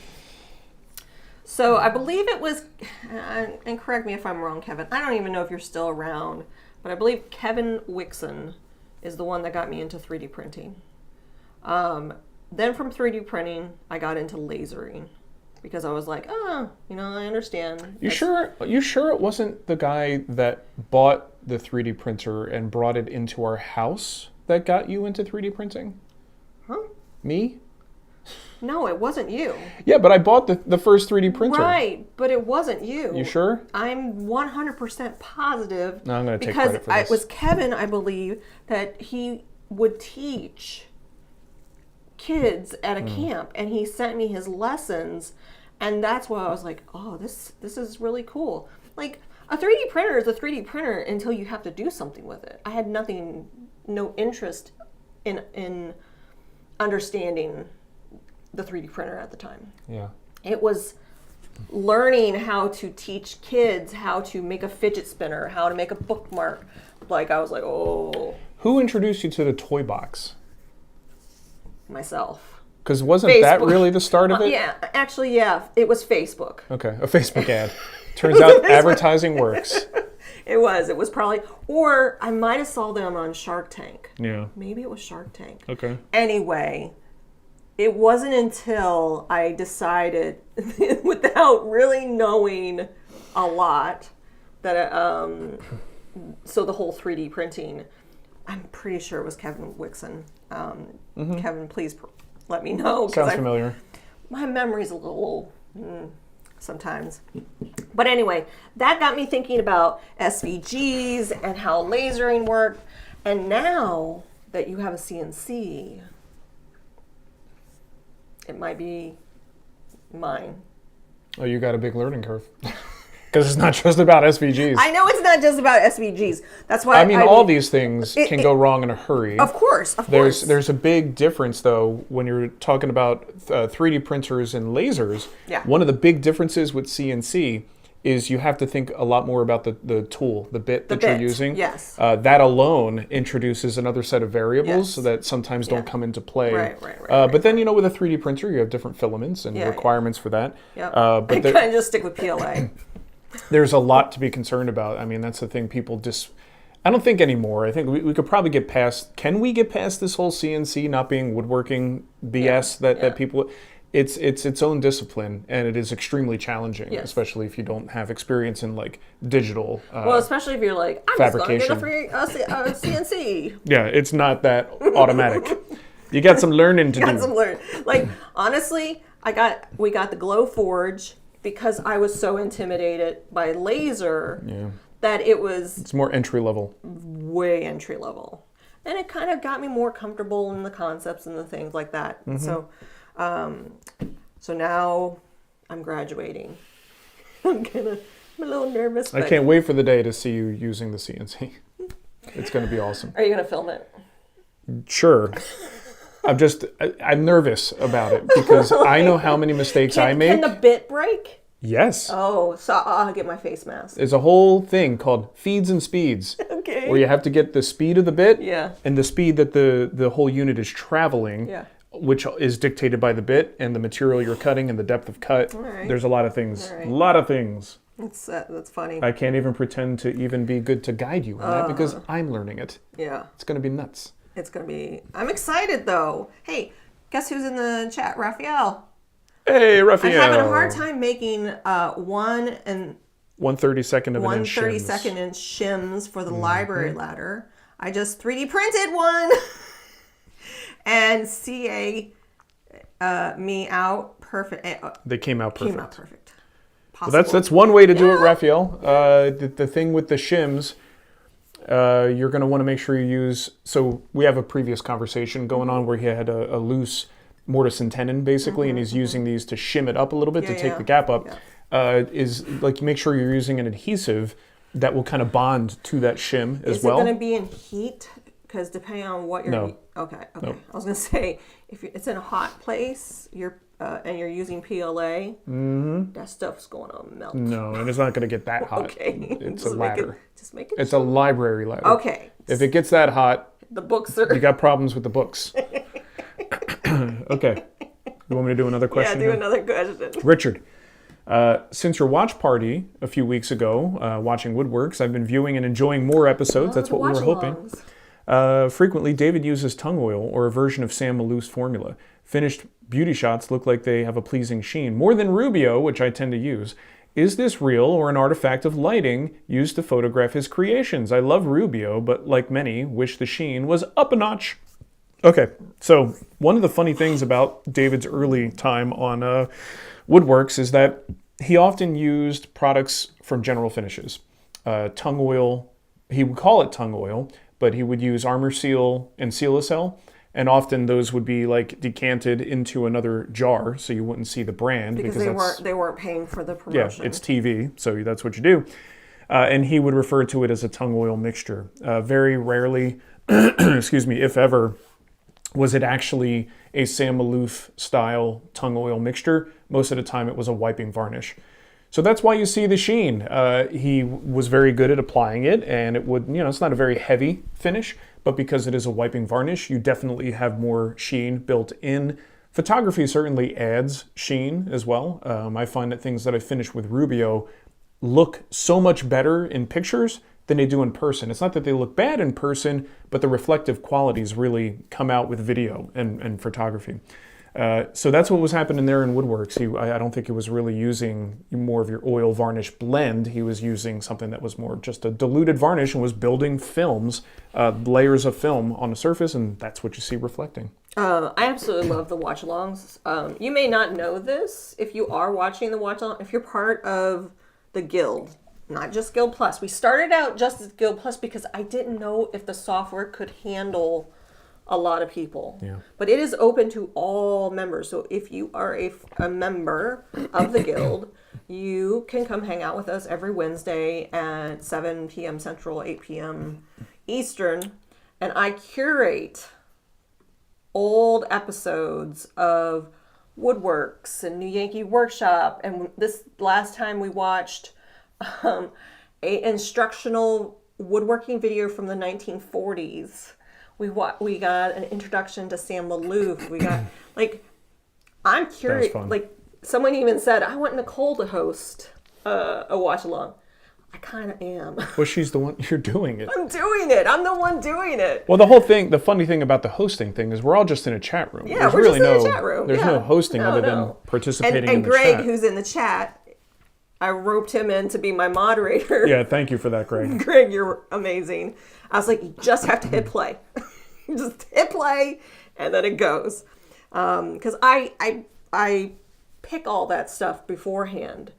A: So I believe it was, and correct me if I'm wrong, Kevin. I don't even know if you're still around, but I believe Kevin Wixon is the one that got me into 3D printing. Then from 3D printing, I got into lasering because I was like, I understand.
B: You sure it wasn't the guy that bought the 3D printer and brought it into our house that got you into 3D printing?
A: Huh?
B: Me?
A: No, it wasn't you.
B: Yeah, but I bought the first 3D printer.
A: Right, but it wasn't you.
B: You sure?
A: I'm 100% positive.
B: No, I'm going to take credit for this.
A: Because it was Kevin, I believe, that he would teach kids at a camp, and he sent me his lessons, and that's why I was like, oh, this is really cool. Like, a 3D printer is a 3D printer until you have to do something with it. I had no interest in understanding the 3D printer at the time.
B: Yeah.
A: It was learning how to teach kids how to make a fidget spinner, how to make a bookmark. Like, I was like, oh.
B: Who introduced you to the toy box?
A: Myself.
B: Because wasn't
A: Facebook.
B: that really the start of it?
A: Yeah, actually, yeah. It was Facebook.
B: Okay, a Facebook ad. Turns out advertising works.
A: It was probably, or I might have saw them on Shark Tank.
B: Yeah.
A: Maybe it was Shark Tank.
B: Okay.
A: Anyway, it wasn't until I decided, without really knowing a lot, that so the whole 3D printing, I'm pretty sure it was Kevin Wixon. Kevin, please let me know.
B: Sounds familiar.
A: My memory's a little sometimes. But anyway, that got me thinking about SVGs and how lasering worked. And now that you have a CNC, it might be mine.
B: Oh, you got a big learning curve. Because it's not just about SVGs.
A: I know it's not just about SVGs. That's why
B: all these things can go wrong in a hurry.
A: Of course.
B: There's a big difference, though, when you're talking about 3D printers and lasers.
A: Yeah.
B: One of the big differences with CNC is you have to think a lot more about the tool, the bit that you're using.
A: Yes.
B: That alone introduces another set of variables that sometimes don't come into play.
A: Right.
B: But then, with a 3D printer, you have different filaments and requirements for that.
A: Yep. But I kind of just stick with PLA.
B: There's a lot to be concerned about. I mean, that's the thing people I don't think anymore. I think we could probably get past. Can we get past this whole CNC not being woodworking BS that people? It's its own discipline, and it is extremely challenging, especially if you don't have experience in like digital.
A: Well, especially if you're like, I'm
B: fabrication.
A: just going to get a free CNC.
B: Yeah, it's not that automatic. You got some learning to do.
A: Like honestly, we got the Glow Forge because I was so intimidated by laser.
B: Yeah.
A: That it's
B: more entry level.
A: Way entry level. And it kind of got me more comfortable in the concepts and the things like that. So now I'm graduating. I'm a little nervous.
B: I can't wait for the day to see you using the CNC. It's going to be awesome.
A: Are you going to film it?
B: Sure. I'm nervous about it because I know how many mistakes I make.
A: Can the bit break?
B: Yes.
A: Oh, so I'll get my face mask.
B: There's a whole thing called feeds and speeds.
A: Okay.
B: Where you have to get the speed of the bit and the speed that the whole unit is traveling, which is dictated by the bit and the material you're cutting and the depth of cut.
A: Right.
B: There's a lot of things.
A: Right.
B: A lot of things.
A: That's funny.
B: I can't even pretend to even be good to guide you on that because I'm learning it.
A: Yeah.
B: It's going to be nuts.
A: I'm excited though. Hey, guess who's in the chat? Raphael.
B: Hey, Raphael.
A: I'm having a hard time making 1
B: 1/32 of an inch
A: 1/32 inch shims for the library ladder. I just 3D printed one. And CA me out perfect.
B: They came out perfect.
A: Came out perfect.
B: Well, that's one way to do it, Raphael. The thing with the shims, you're going to want to make sure you use. So we have a previous conversation going on where he had a loose mortise and tenon basically, and he's using these to shim it up a little bit to take the gap up. Is like make sure you're using an adhesive that will kind of bond to that shim as well.
A: Is it going to be in heat? Because depending on what you're...
B: No.
A: Okay.
B: No.
A: I was going to say, if it's in a hot place and you're using PLA, that stuff's going to melt.
B: No, and it's not going to get that hot.
A: Okay.
B: It's a ladder.
A: Just make it...
B: It's a library ladder.
A: Okay.
B: If it gets that hot...
A: The books are...
B: You got problems with the books. Okay. You want me to do another question?
A: Yeah, do another question.
B: Richard, since your watch party a few weeks ago, watching Woodworks, I've been viewing and enjoying more episodes. That's what we were hoping. Frequently, David uses tung oil or a version of Sam Maloof's formula. Finished beauty shots look like they have a pleasing sheen, more than Rubio, which I tend to use. Is this real or an artifact of lighting used to photograph his creations? I love Rubio, but like many, wish the sheen was up a notch. Okay, so one of the funny things about David's early time on Woodworks is that he often used products from General Finishes. Tung oil, he would call it tung oil, but he would use Armor Seal and Sealacell, and often those would be like decanted into another jar, so you wouldn't see the brand
A: because they weren't paying for the promotion.
B: Yeah, it's TV, so that's what you do. And he would refer to it as a tung oil mixture. Very rarely, excuse me, if ever, was it actually a Sam Maloof style tung oil mixture. Most of the time it was a wiping varnish. So that's why you see the sheen. He was very good at applying it, and it would, it's not a very heavy finish, but because it is a wiping varnish, you definitely have more sheen built in. Photography certainly adds sheen as well. I find that things that I finish with Rubio look so much better in pictures than they do in person. It's not that they look bad in person, but the reflective qualities really come out with video and photography. So that's what was happening there in Woodworks. I don't think he was really using more of your oil varnish blend. He was using something that was more just a diluted varnish and was building films, layers of film on the surface, and that's what you see reflecting.
A: I absolutely love the watch-alongs. You may not know this if you are watching the watch-along, if you're part of the guild. Not just Guild Plus. We started out just as Guild Plus because I didn't know if the software could handle a lot of people.
B: Yeah.
A: But it is open to all members. So if you are a member of the guild, you can come hang out with us every Wednesday at 7 p.m. Central, 8 p.m. Eastern. And I curate old episodes of Woodworks and New Yankee Workshop. And this last time we watched a instructional woodworking video from the 1940s. We got an introduction to Sam Maloof. We got I'm curious. Like someone even said, I want Nicole to host a watch along. I kind of am.
B: Well, she's the one, you're doing it.
A: I'm doing it. I'm the one doing it.
B: Well, the funny thing about the hosting thing is we're all just in a chat room.
A: Yeah, we're just in a chat room.
B: There's no hosting other than participating in the chat.
A: And Greg, who's in the chat, I roped him in to be my moderator.
B: Yeah, thank you for that, Greg.
A: Greg, you're amazing. I was like, you just have to hit play. Just hit play, and then it goes. Because I pick all that stuff beforehand.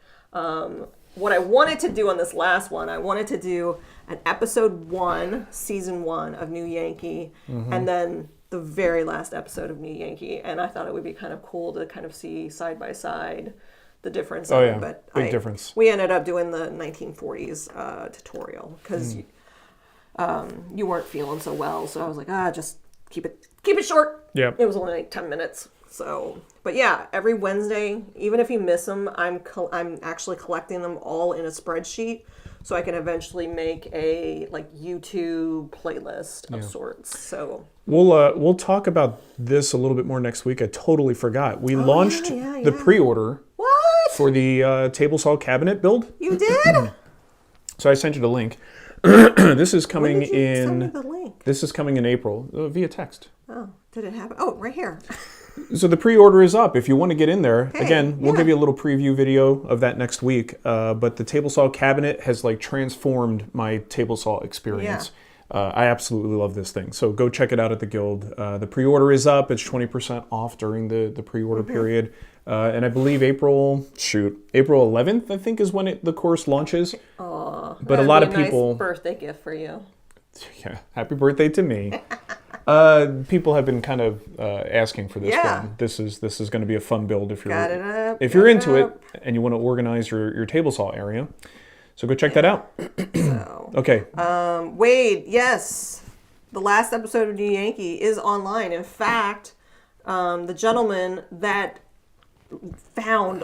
A: What I wanted to do on this last one, I wanted to do an episode 1, season 1 of New Yankee, and then the very last episode of New Yankee. And I thought it would be kind of cool to kind of see side by side the difference.
B: Oh, yeah.
A: But
B: Big difference.
A: We ended up doing the 1940s tutorial because you weren't feeling so well. So I was like, just keep it short.
B: Yeah.
A: It was only like 10 minutes. So, but yeah, every Wednesday, even if you miss them, I'm actually collecting them all in a spreadsheet, so I can eventually make a like YouTube playlist of sorts. So
B: we'll talk about this a little bit more next week. I totally forgot. We launched the pre-order for the table saw cabinet build.
A: You did?
B: So I sent you the link. This is coming
A: When did you send me the link?
B: This is coming in April via text.
A: Oh, did it happen? Oh, right here.
B: So the pre-order is up. If you want to get in there, again, we'll give you a little preview video of that next week. But the table saw cabinet has like transformed my table saw experience. I absolutely love this thing. So go check it out at the Guild. The pre-order is up. It's 20% off during the pre-order period. And I believe April 11th, I think, is when the course launches. But a lot of people...
A: Nice birthday gift for you.
B: Yeah, happy birthday to me. People have been kind of asking for this one. This is going to be a fun build if you're into it and you want to organize your table saw area. So go check that out. Okay.
A: Wade, yes, the last episode of New Yankee is online. In fact, the gentleman that found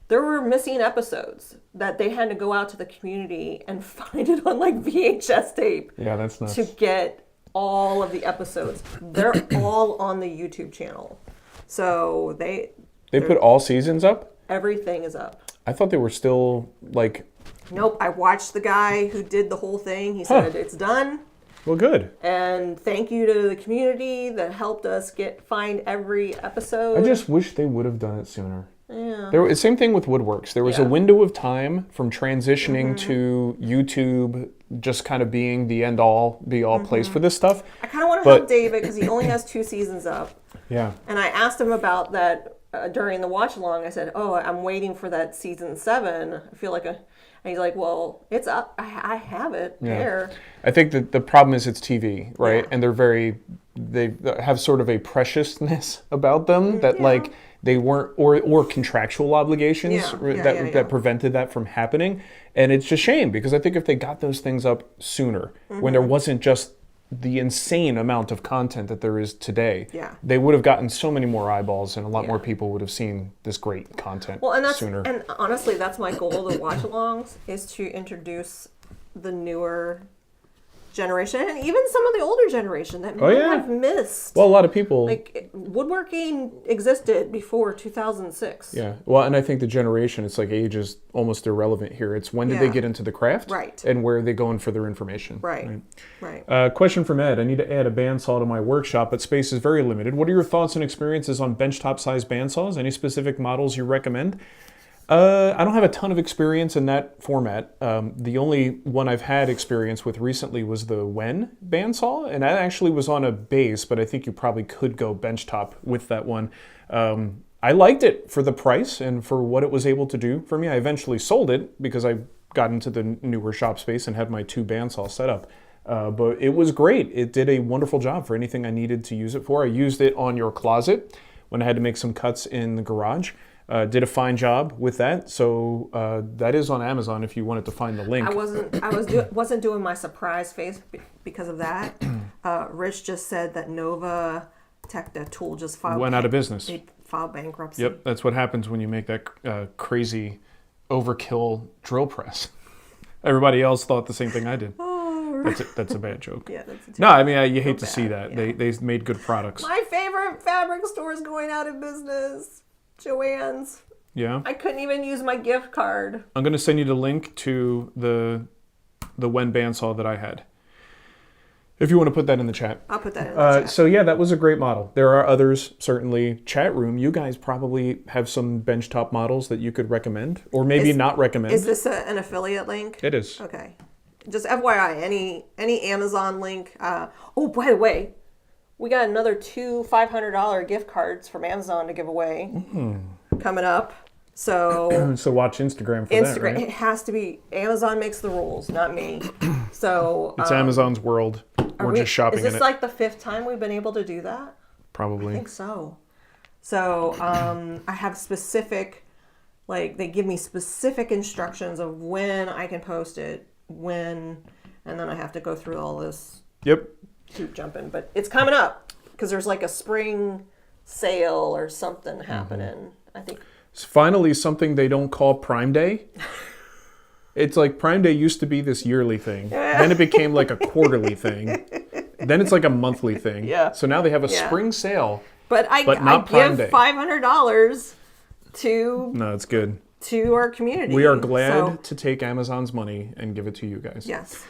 A: there were missing episodes that they had to go out to the community and find it on like VHS tape.
B: Yeah, that's nuts.
A: To get all of the episodes. They're all on the YouTube channel. So they
B: put all seasons up?
A: Everything is up.
B: I thought they were still like...
A: Nope, I watched the guy who did the whole thing. He said it's done.
B: Well, good.
A: And thank you to the community that helped us find every episode.
B: I just wish they would have done it sooner.
A: Yeah.
B: Same thing with Woodworks. There was a window of time from transitioning to YouTube just kind of being the end-all, be-all place for this stuff.
A: I kind of want to help David because he only has 2 seasons up.
B: Yeah.
A: And I asked him about that during the watch-along. I said, I'm waiting for that season 7. I feel like and he's like, well, it's up. I have it there.
B: I think that the problem is it's TV, right? Yeah. And they have sort of a preciousness about them that like they weren't, or contractual obligations that prevented that from happening. And it's a shame because I think if they got those things up sooner, when there wasn't just the insane amount of content that there is today, they would have gotten so many more eyeballs and a lot more people would have seen this great content sooner. And
A: honestly, that's my goal of the watch-alongs is to introduce the newer generation and even some of the older generation that might have missed.
B: Well, a lot of people...
A: Like, woodworking existed before 2006.
B: Yeah. Well, and I think the generation, it's like age is almost irrelevant here. It's when did they get into the craft?
A: Right.
B: And where are they going for their information?
A: Right.
B: Question from Ed. I need to add a bandsaw to my workshop, but space is very limited. What are your thoughts and experiences on benchtop size bandsaws? Any specific models you recommend? I don't have a ton of experience in that format. The only one I've had experience with recently was the Wen bandsaw, and that actually was on a base, but I think you probably could go benchtop with that one. I liked it for the price and for what it was able to do for me. I eventually sold it because I got into the newer shop space and had my 2 bandsaw set up. But it was great. It did a wonderful job for anything I needed to use it for. I used it on your closet when I had to make some cuts in the garage. Did a fine job with that, so that is on Amazon if you wanted to find the link.
A: I wasn't doing my surprise face because of that. Rich just said that Nova Tech, that tool, just
B: went out of business.
A: They filed bankruptcy.
B: Yep, that's what happens when you make that crazy overkill drill press. Everybody else thought the same thing I did. That's a bad joke.
A: Yeah, that's a joke.
B: No, I mean you hate to see that. Yeah. They made good products.
A: My favorite fabric store is going out of business. Joann's.
B: Yeah.
A: I couldn't even use my gift card.
B: I'm going to send you the link to the Wen bandsaw that I had. If you want to put that in the chat.
A: I'll put that in the chat.
B: So yeah, that was a great model. There are others, certainly. Chat room, you guys probably have some benchtop models that you could recommend, or maybe not recommend.
A: Is this an affiliate link?
B: It is.
A: Okay. Just FYI, any Amazon link. Oh, by the way, we got another 2 $500 gift cards from Amazon to give away coming up. So
B: So watch Instagram for that, right?
A: It has to be. Amazon makes the rules, not me. So
B: It's Amazon's world. We're just shopping in it.
A: Is this like the 5th time we've been able to do that?
B: Probably.
A: I think so. So I have specific, like they give me specific instructions of when I can post it, and then I have to go through all this.
B: Yep.
A: Keep jumping, but it's coming up because there's like a spring sale or something happening. I think.
B: It's finally something they don't call Prime Day. It's like Prime Day used to be this yearly thing. Then it became like a quarterly thing. Then it's like a monthly thing.
A: Yeah.
B: So now they have a spring sale.
A: But I
B: not Prime
A: give
B: Day.
A: $500 to
B: No, it's good.
A: to our community.
B: We are glad to take Amazon's money and give it to you guys.
A: Yes.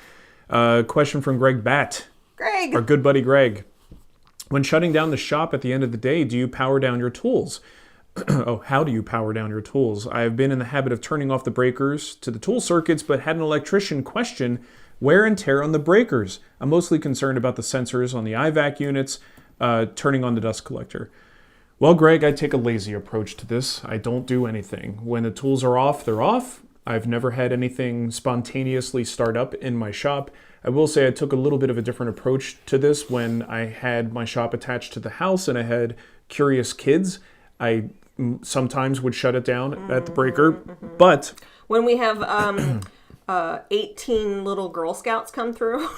B: Question from Greg Batt.
A: Greg.
B: Our good buddy Greg. When shutting down the shop at the end of the day, do you power down your tools? Oh, how do you power down your tools? I have been in the habit of turning off the breakers to the tool circuits, but had an electrician question wear and tear on the breakers. I'm mostly concerned about the sensors on the IVAC units, turning on the dust collector. Well, Greg, I take a lazy approach to this. I don't do anything. When the tools are off, they're off. I've never had anything spontaneously start up in my shop. I will say I took a little bit of a different approach to this when I had my shop attached to the house and I had curious kids. I sometimes would shut it down at the breaker, but
A: When we have 18 little Girl Scouts come through.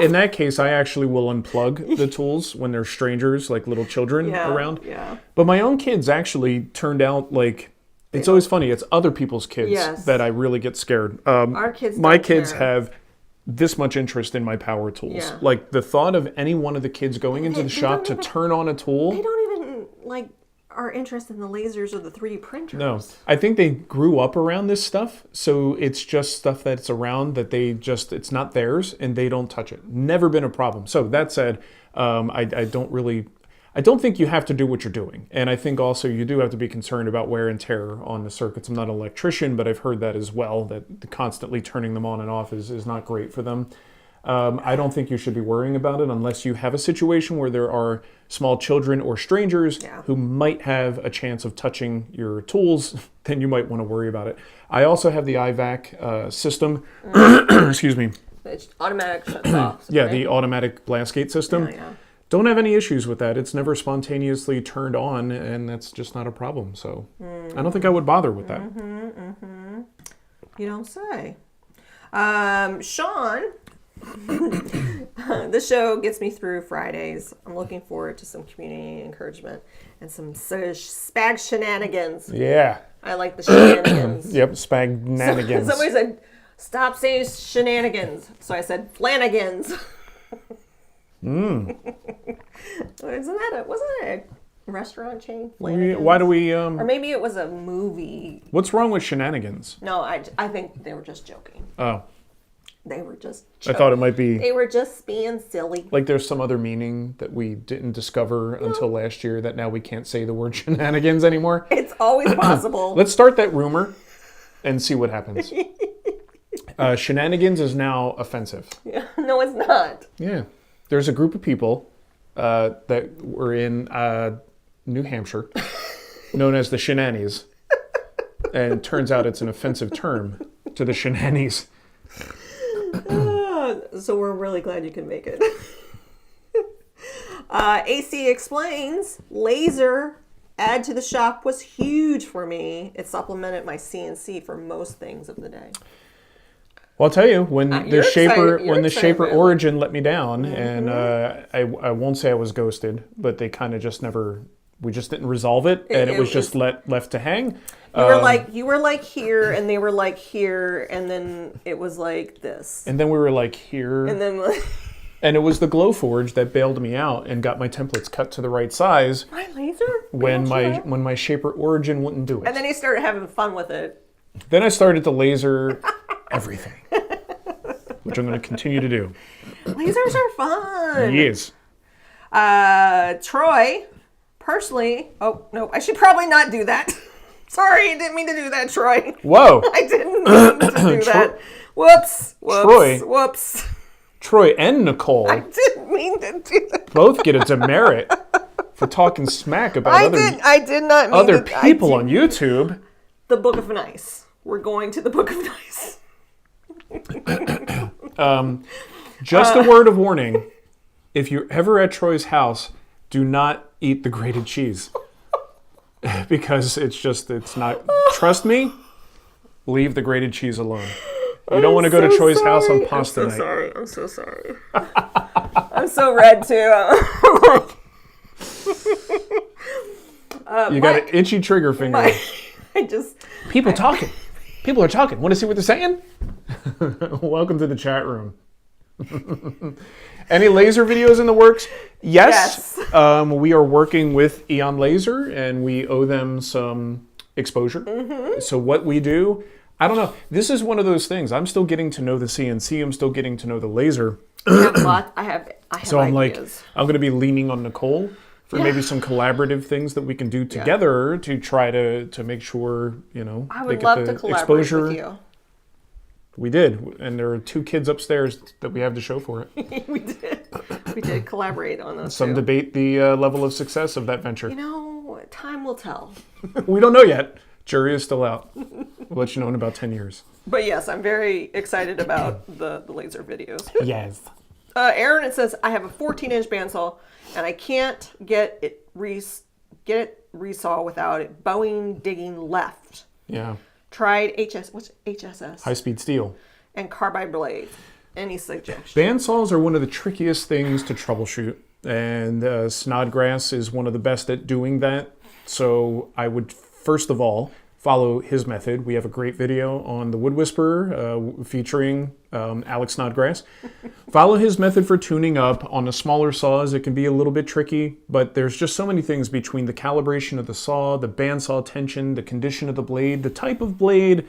B: in that case, I actually will unplug the tools when there's strangers, like little children around.
A: Yeah.
B: But my own kids actually turned out like, it's always funny. It's other people's kids that I really get scared.
A: Our kids.
B: My
A: don't
B: kids
A: care.
B: have this much interest in my power tools.
A: Yeah.
B: Like the thought of any one of the kids going into the shop to turn on a tool.
A: They don't even like our interest in the lasers or the 3D printers.
B: No, I think they grew up around this stuff, so it's just stuff that's around that it's not theirs and they don't touch it. Never been a problem. So that said, I don't think you have to do what you're doing. And I think also you do have to be concerned about wear and tear on the circuits. I'm not an electrician, but I've heard that as well, that constantly turning them on and off is not great for them. I don't think you should be worrying about it unless you have a situation where there are small children or strangers who might have a chance of touching your tools. Then you might want to worry about it. I also have the IVAC system. Excuse me.
A: It's automatic shuts off.
B: Yeah,
A: right?
B: the automatic blast gate system.
A: Yeah.
B: Don't have any issues with that. It's never spontaneously turned on, and that's just not a problem. So I don't think I would bother with that.
A: You don't say. Sean, this show gets me through Fridays. I'm looking forward to some community encouragement and some spag shenanigans.
B: Yeah.
A: I like the shenanigans.
B: Yep, spagnanigans.
A: Somebody said, stop saying shenanigans. So I said flanagans. Wasn't it a restaurant chain? Flanagans?
B: Why do we...
A: Or maybe it was a movie.
B: What's wrong with shenanigans?
A: No, I think they were just joking.
B: Oh.
A: They were just
B: I thought it might be...
A: They were just being silly.
B: Like there's some other meaning that we didn't discover until last year that now we can't say the word shenanigans anymore.
A: It's always possible.
B: Let's start that rumor and see what happens. Shenanigans is now offensive.
A: Yeah, no, it's not.
B: Yeah. There's a group of people that were in New Hampshire known as the Shenanies. And it turns out it's an offensive term to the Shenanies.
A: So we're really glad you can make it. AC explains, laser add to the shop was huge for me. It supplemented my CNC for most things of the day.
B: Well, I'll tell you, when the Shaper
A: man.
B: Origin let me down, and I won't say I was ghosted, but they kind of just we just didn't resolve it, and it was just left to hang.
A: You were like here, and they were like here, and then it was like this.
B: And then we were like here.
A: And then
B: And it was the Glowforge that bailed me out and got my templates cut to the right size
A: My laser?
B: when my Shaper Origin wouldn't do it.
A: And then he started having fun with it.
B: Then I started to laser everything, which I'm going to continue to do.
A: Lasers are fun.
B: Yes.
A: Troy, personally, oh, no, I should probably not do that. Sorry, I didn't mean to do that, Troy.
B: Whoa.
A: I didn't mean to do that. Whoops.
B: Troy.
A: Whoops.
B: Troy and Nicole
A: I didn't mean to do that.
B: both get a demerit for talking smack about
A: I did not mean
B: other
A: to,
B: people on YouTube.
A: The Book of Nice. We're going to the Book of Nice.
B: Just a word of warning. If you're ever at Troy's house, do not eat the grated cheese. Because it's not, trust me, leave the grated cheese alone. You don't want to go to Troy's house on pasta night.
A: I'm so sorry. I'm so red too.
B: You got an itchy trigger finger. People talking. People are talking. Want to see what they're saying? Welcome to the chat room. Any laser videos in the works? Yes. We are working with Eon Laser, and we owe them some exposure. Mm-hmm. So what we do, I don't know. This is one of those things. I'm still getting to know the CNC. I'm still getting to know the laser.
A: I have
B: so I'm
A: ideas.
B: I'm going to be leaning on Nicole for maybe some collaborative things that we can do together to try to make sure,
A: I
B: they
A: would
B: get
A: love
B: the
A: to collaborate
B: exposure.
A: with you.
B: We did, and there are 2 kids upstairs that we have to show for it.
A: We did collaborate on those.
B: Some debate the level of success of that venture.
A: Time will tell.
B: We don't know yet. Jury is still out. We'll let you know in about 10 years.
A: But yes, I'm very excited about the laser videos.
B: Yes.
A: Aaron, it says, I have a 14-inch bandsaw, and I can't get it resaw without it bowing, digging left.
B: Yeah.
A: Tried what's HSS?
B: High-speed steel.
A: And carbide blades. Any suggestions?
B: Bandsaws are one of the trickiest things to troubleshoot, and Snodgrass is one of the best at doing that. So I would, first of all, follow his method. We have a great video on the Wood Whisperer featuring Alex Snodgrass. Follow his method for tuning up. On the smaller saws, it can be a little bit tricky, but there's just so many things between the calibration of the saw, the bandsaw tension, the condition of the blade, the type of blade.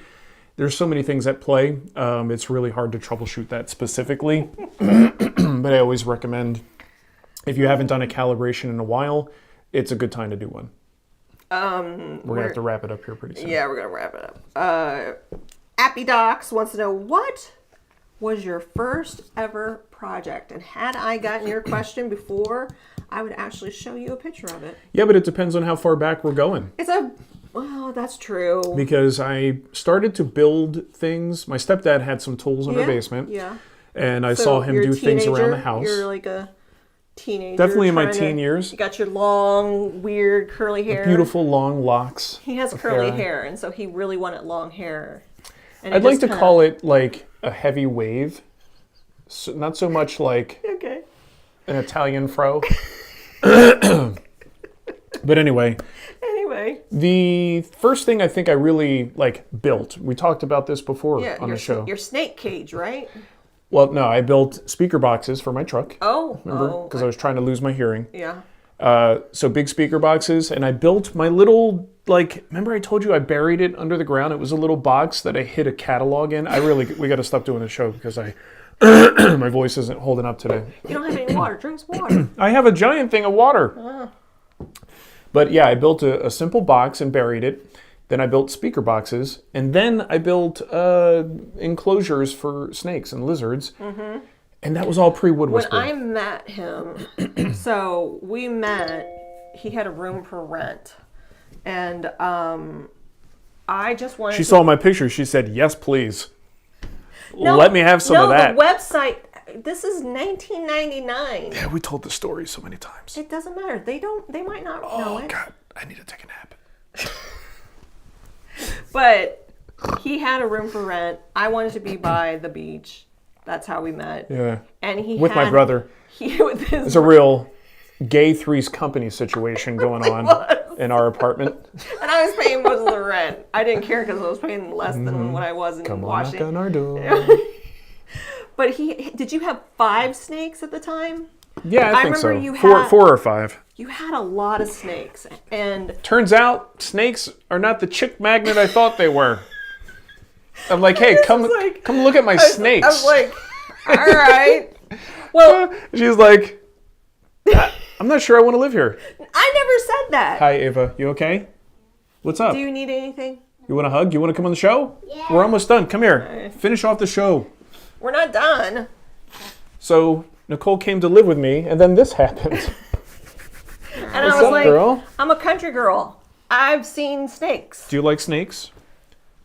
B: There's so many things at play. It's really hard to troubleshoot that specifically. But I always recommend, if you haven't done a calibration in a while, it's a good time to do one. We're going to have to wrap it up here pretty soon.
A: Yeah, we're going to wrap it up. Appy Docs wants to know, what was your first ever project? And had I gotten your question before, I would actually show you a picture of it.
B: Yeah, but it depends on how far back we're going.
A: Well, that's true.
B: Because I started to build things. My stepdad had some tools in our basement.
A: Yeah.
B: And I saw him do things around the house.
A: You're like a teenager.
B: Definitely in my teen years.
A: You got your long, weird, curly hair.
B: Beautiful long locks.
A: He has curly hair, and so he really wanted long hair. And
B: I'd like to call it like a heavy wave. So, not so much like an Italian fro. But anyway. The first thing I think I really built, we talked about this before on the show.
A: Your snake cage, right?
B: Well, no, I built speaker boxes for my truck.
A: Oh.
B: Remember? Because I was trying to lose my hearing.
A: Yeah.
B: So big speaker boxes, and I built my little, remember I told you I buried it under the ground? It was a little box that I hid a catalog in. We got to stop doing the show because my voice isn't holding up today.
A: You don't have any water. Drink some water.
B: I have a giant thing of water. But yeah, I built a simple box and buried it. Then I built speaker boxes, and then I built enclosures for snakes and lizards. Mm-hmm. And that was all pre-Wood Whisperer.
A: When I met him, so we met, he had a room for rent. And I just wanted
B: She saw my picture. She said, yes, please.
A: No,
B: let me have some of that.
A: No, the website, this is 1999.
B: Yeah, we told the story so many times.
A: It doesn't matter. They might not know it.
B: Oh, God. I need to take a nap.
A: But he had a room for rent. I wanted to be by the beach. That's how we met.
B: Yeah.
A: And
B: with my brother. It's a real gay Three's Company situation going on in our apartment.
A: And I was paying most of the rent. I didn't care because I was paying less than what I was in Washington.
B: Come on, knock on our door.
A: But did you have 5 snakes at the time?
B: Yeah, I think so.
A: remember you
B: Four,
A: had-
B: 4 or 5.
A: You had a lot of snakes, and
B: Turns out snakes are not the chick magnet I thought they were. I'm like, hey, come look at my snakes.
A: I was like, all right. Well,
B: She's like, I'm not sure I want to live here.
A: I never said that.
B: Hi, Ava. You okay? What's up?
A: Do you need anything?
B: You want a hug? You want to come on the show?
C: Yeah.
B: We're almost done. Come here. Finish off the show.
A: We're not done.
B: So Nicole came to live with me, and then this happened.
A: And
B: What's
A: I was
B: up,
A: like,
B: girl?
A: I'm a country girl. I've seen snakes.
B: Do you like snakes?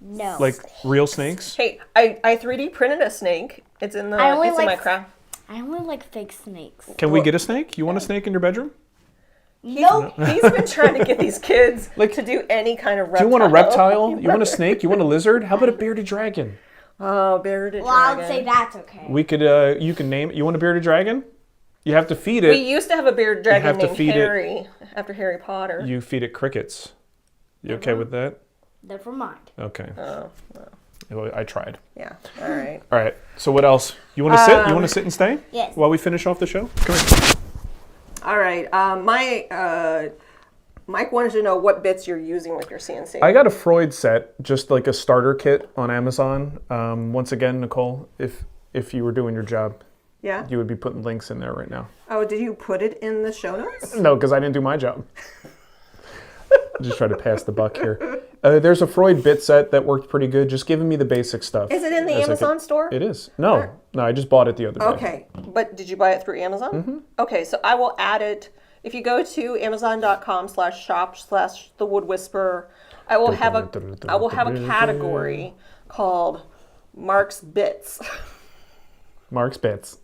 C: No.
B: Like real snakes?
A: Hey, I 3D printed a snake. It's in
C: I only
A: my
C: like-
A: craft.
C: I only like fake snakes.
B: Can we get a snake? You want a snake in your bedroom?
C: Nope.
A: He's been trying to get these kids
B: Like,
A: to do any kind of
B: Do
A: reptile.
B: you want a reptile? You want a snake? You want a lizard? How about a bearded dragon?
A: Oh, bearded
C: Well, I would
A: dragon.
C: say that's okay.
B: We could, you can name it. You want a bearded dragon? You have to feed
A: We
B: it.
A: used to have a bearded dragon
B: have to
A: named
B: feed it-
A: Harry after Harry Potter.
B: You feed it crickets. You okay with that?
C: Never mind.
B: Okay.
A: Oh,
B: I tried.
A: yeah. All right.
B: All right. So what else? You want to sit? You want to sit and stay?
C: Yes.
B: While we finish off the show? Come here.
A: All right. Mike wanted to know what bits you're using with your CNC.
B: I got a Freud set, just like a starter kit on Amazon. Once again, Nicole, if you were doing your job,
A: Yeah.
B: you would be putting links in there right now.
A: Oh, did you put it in the show notes?
B: No, because I didn't do my job. Just try to pass the buck here. There's a Freud bit set that worked pretty good, just giving me the basic stuff.
A: Is it in the
B: as I
A: Amazon
B: could-
A: store?
B: It is. No, I just bought it the other day.
A: Okay, but did you buy it through Amazon?
B: Mm-hmm.
A: Okay, so I will add it. If you go to amazon.com/shop/the Wood Whisperer, I will have a category called Mark's Bits,
B: Mark's bits.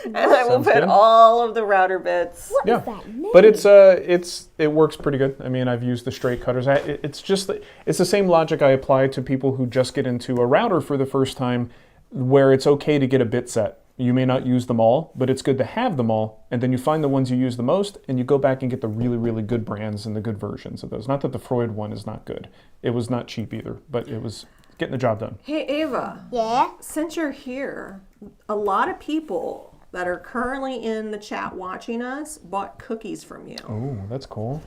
A: and I will
B: Sounds
A: put
B: good.
A: all of the router bits.
B: Yeah,
C: that mean?
B: but it works pretty good. I mean, I've used the straight cutters. It's the same logic I apply to people who just get into a router for the first time, where it's okay to get a bit set. You may not use them all, but it's good to have them all, and then you find the ones you use the most, and you go back and get the really, really good brands and the good versions of those. Not that the Freud one is not good. It was not cheap either, but it was getting the job done.
A: Hey Ava,
C: Yeah.
A: since you're here, a lot of people that are currently in the chat watching us bought cookies from you.
B: Oh, that's cool.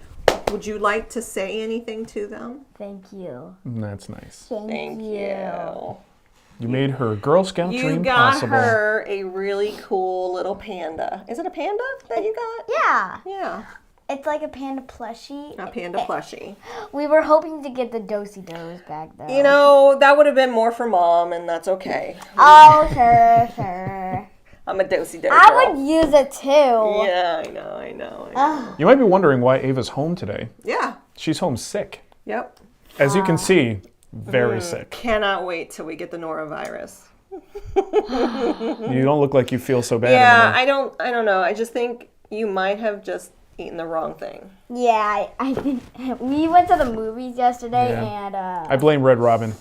A: Would you like to say anything to them?
C: Thank you.
B: That's nice.
C: Thank you.
B: You made her Girl Scout
A: You
B: dream
A: got
B: possible.
A: her a really cool little panda. Is it a panda that you got?
C: Yeah.
A: Yeah,
C: It's like a panda plushie.
A: a panda plushie.
C: We were hoping to get the do-si-dos back though.
A: You know, that would have been more for mom, and that's okay.
C: Oh, sure.
A: I'm a dosey do
C: I would use it too.
A: Yeah, I know.
B: You might be wondering why Ava's home today.
A: Yeah.
B: She's home sick.
A: Yep.
B: As you can see, very sick.
A: Cannot wait till we get the norovirus.
B: You don't look like you feel so bad
A: Yeah,
B: anymore.
A: I don't know. I just think you might have just eaten the wrong thing.
C: Yeah, I think we went to the movies yesterday
B: Yeah.
C: and
B: I blame Red Robin.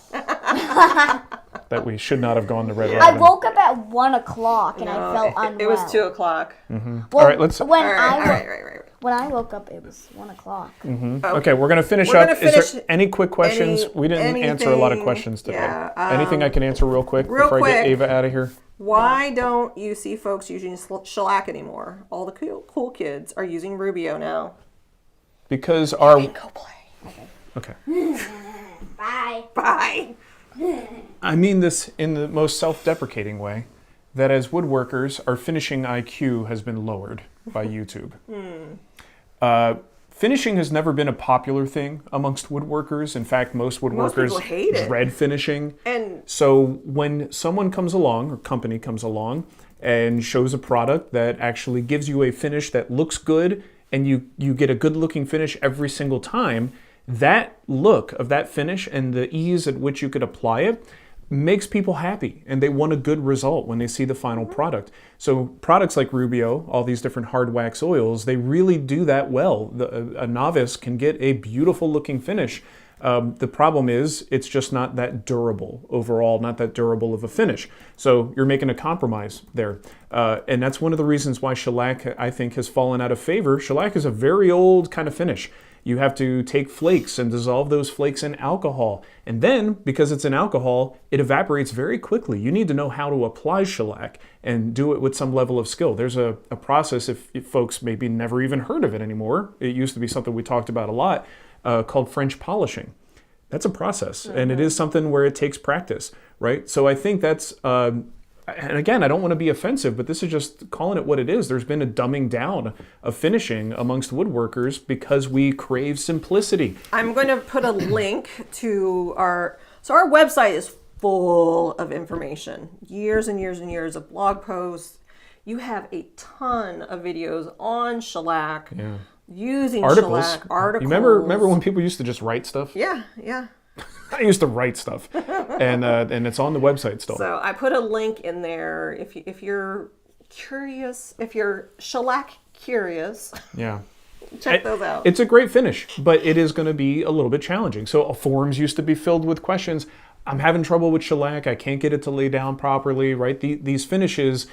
B: That we should not have gone to Red Robin.
C: I woke up at 1 o'clock and I felt unwell.
A: It was 2 o'clock.
C: Well,
B: All right, let's-
C: When
A: All
C: I
A: right.
C: when I woke up, it was 1 o'clock.
B: Okay, we're going to finish
A: We're
B: up.
A: gonna
B: Is
A: finish
B: there any quick questions? We didn't answer a lot of
A: anything-
B: questions today.
A: yeah,
B: Anything I can answer real quick
A: real
B: before I
A: quick.
B: get Ava out of here?
A: Why don't you see folks using shellac anymore? All the cool kids are using Rubio now.
B: Because our...
A: Go play.
B: Okay.
C: Bye.
A: Bye.
B: I mean this in the most self-deprecating way, that as woodworkers, our finishing IQ has been lowered by YouTube. Finishing has never been a popular thing amongst woodworkers. In fact, most woodworkers
A: people hate it.
B: dread finishing.
A: And
B: So when someone comes along, or company comes along, and shows a product that actually gives you a finish that looks good, and you get a good looking finish every single time, that look of that finish and the ease at which you could apply it makes people happy, and they want a good result when they see the final product. So products like Rubio, all these different hard wax oils, they really do that well. A novice can get a beautiful looking finish. The problem is it's just not that durable overall, not that durable of a finish. So you're making a compromise there. And that's one of the reasons why shellac, I think, has fallen out of favor. Shellac is a very old kind of finish. You have to take flakes and dissolve those flakes in alcohol. And then, because it's in alcohol, it evaporates very quickly. You need to know how to apply shellac and do it with some level of skill. There's a process, if folks maybe never even heard of it anymore. It used to be something we talked about a lot, called French polishing. That's a process, and it is something where it takes practice, right? So I think that's, and again, I don't want to be offensive, but this is just calling it what it is. There's been a dumbing down of finishing amongst woodworkers because we crave simplicity.
A: I'm going to put a link to our website is full of information, years and years and years of blog posts. You have a ton of videos on shellac.
B: Yeah.
A: Using
B: articles.
A: shellac, articles.
B: You remember when people used to just write stuff?
A: Yeah.
B: I used to write stuff, and it's on the website still.
A: So I put a link in there if you're curious, if you're shellac curious.
B: Yeah.
A: Check those out.
B: It's a great finish, but it is going to be a little bit challenging. So forums used to be filled with questions. I'm having trouble with shellac. I can't get it to lay down properly. Right? These finishes.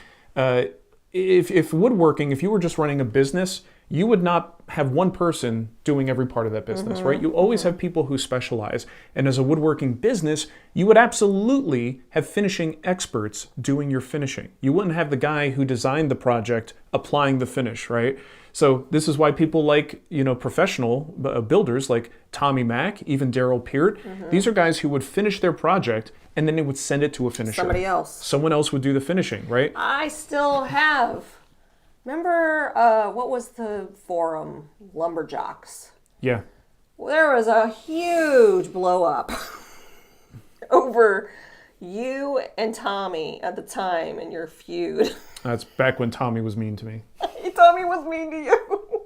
B: If woodworking, if you were just running a business, you would not have one person doing every part of that business, right? You always have people who specialize. And as a woodworking business, you would absolutely have finishing experts doing your finishing. You wouldn't have the guy who designed the project applying the finish, right? So this is why people like, professional builders like Tommy Mack, even Daryl Peart. These are guys who would finish their project and then they would send it to a finisher.
A: Somebody else.
B: Someone else would do the finishing, right?
A: I still have. Remember, what was the forum? Lumberjocks.
B: Yeah.
A: There was a huge blow up over you and Tommy at the time and your feud.
B: That's back when Tommy was mean to me.
A: Tommy was mean to you.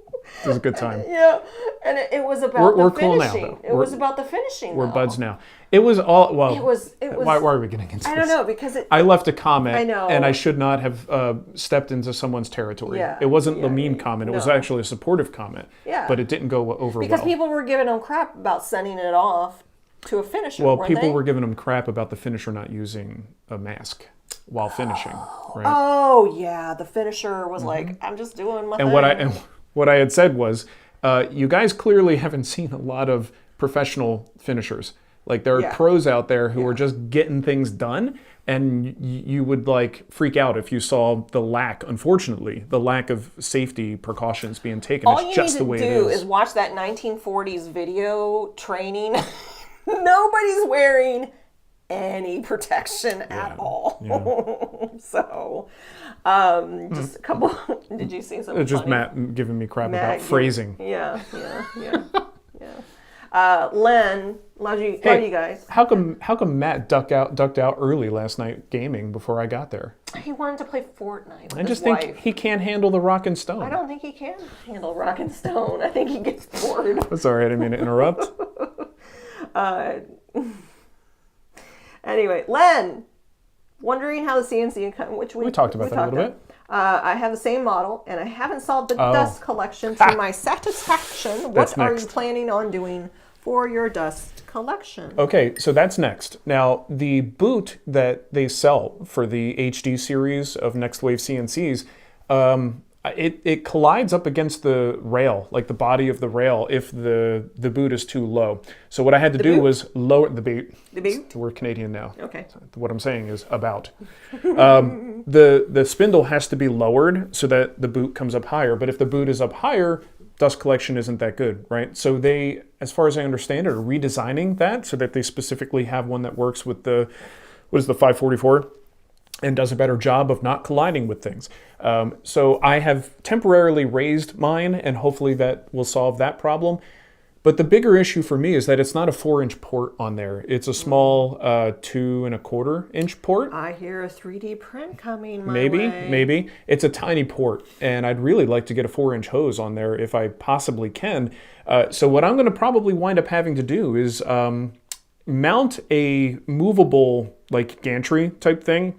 B: It was a good time.
A: Yeah, and it was about
B: we're
A: the
B: cool
A: finishing.
B: now, though.
A: It was about the finishing.
B: We're
A: though.
B: buds now. It was all, well,
A: It was.
B: why are we getting into this?
A: I don't know, because
B: I left a comment,
A: I know.
B: and I should not have stepped into someone's territory.
A: Yeah,
B: It wasn't
A: yeah,
B: a mean comment. It was
A: no.
B: actually a supportive comment.
A: Yeah.
B: But it didn't go over
A: because
B: well.
A: people were giving them crap about sending it off to a finisher.
B: Well,
A: weren't
B: people
A: they?
B: were giving them crap about the finisher not using a mask while finishing, right?
A: Oh yeah, the finisher was like, "I'm just doing my thing."
B: And what I had said was, you guys clearly haven't seen a lot of professional finishers. Like there are pros out there who are just getting things done, and you would like freak out if you saw the lack, unfortunately, the lack of safety precautions being taken.
A: All
B: It's just the way
A: you
B: it
A: need to do
B: is.
A: is watch that 1940s video training. Nobody's wearing any protection at all.
B: Yeah.
A: So, just a couple. Did you see something?
B: It's just
A: funny?
B: Matt giving me crap
A: Matt
B: about phrasing.
A: Yeah. Len, love you guys.
B: How come Matt ducked out early last night gaming before I got there?
A: He wanted to play Fortnite with
B: I just
A: his
B: think
A: wife.
B: he can't handle the rock and stone.
A: I don't think he can handle rock and stone. I think he gets bored.
B: That's all right. I didn't mean to interrupt.
A: Anyway, Len, wondering how the CNC, which
B: We talked about that a little bit.
A: I have the same model, and I haven't solved the dust collection to my satisfaction.
B: That's
A: What are
B: next.
A: you planning on doing for your dust collection?
B: Okay, so that's next. Now, the boot that they sell for the HD series of Next Wave CNCs, it collides up against the rail, like the body of the rail, if the boot is too low. So what I had to do
A: boot?
B: was lower the boot.
A: The boot?
B: We're Canadian now.
A: Okay.
B: What I'm saying is about. The spindle has to be lowered so that the boot comes up higher. But if the boot is up higher, dust collection isn't that good, right? So they, as far as I understand it, are redesigning that so that they specifically have one that works with the 544 and does a better job of not colliding with things. So I have temporarily raised mine, and hopefully that will solve that problem. But the bigger issue for me is that it's not a 4-inch port on there. It's a small 2 1/4 inch port.
A: I hear a 3D print coming my
B: Maybe,
A: way.
B: maybe. It's a tiny port, and I'd really like to get a 4-inch hose on there if I possibly can. So what I'm going to probably wind up having to do is mount a movable, like gantry type thing.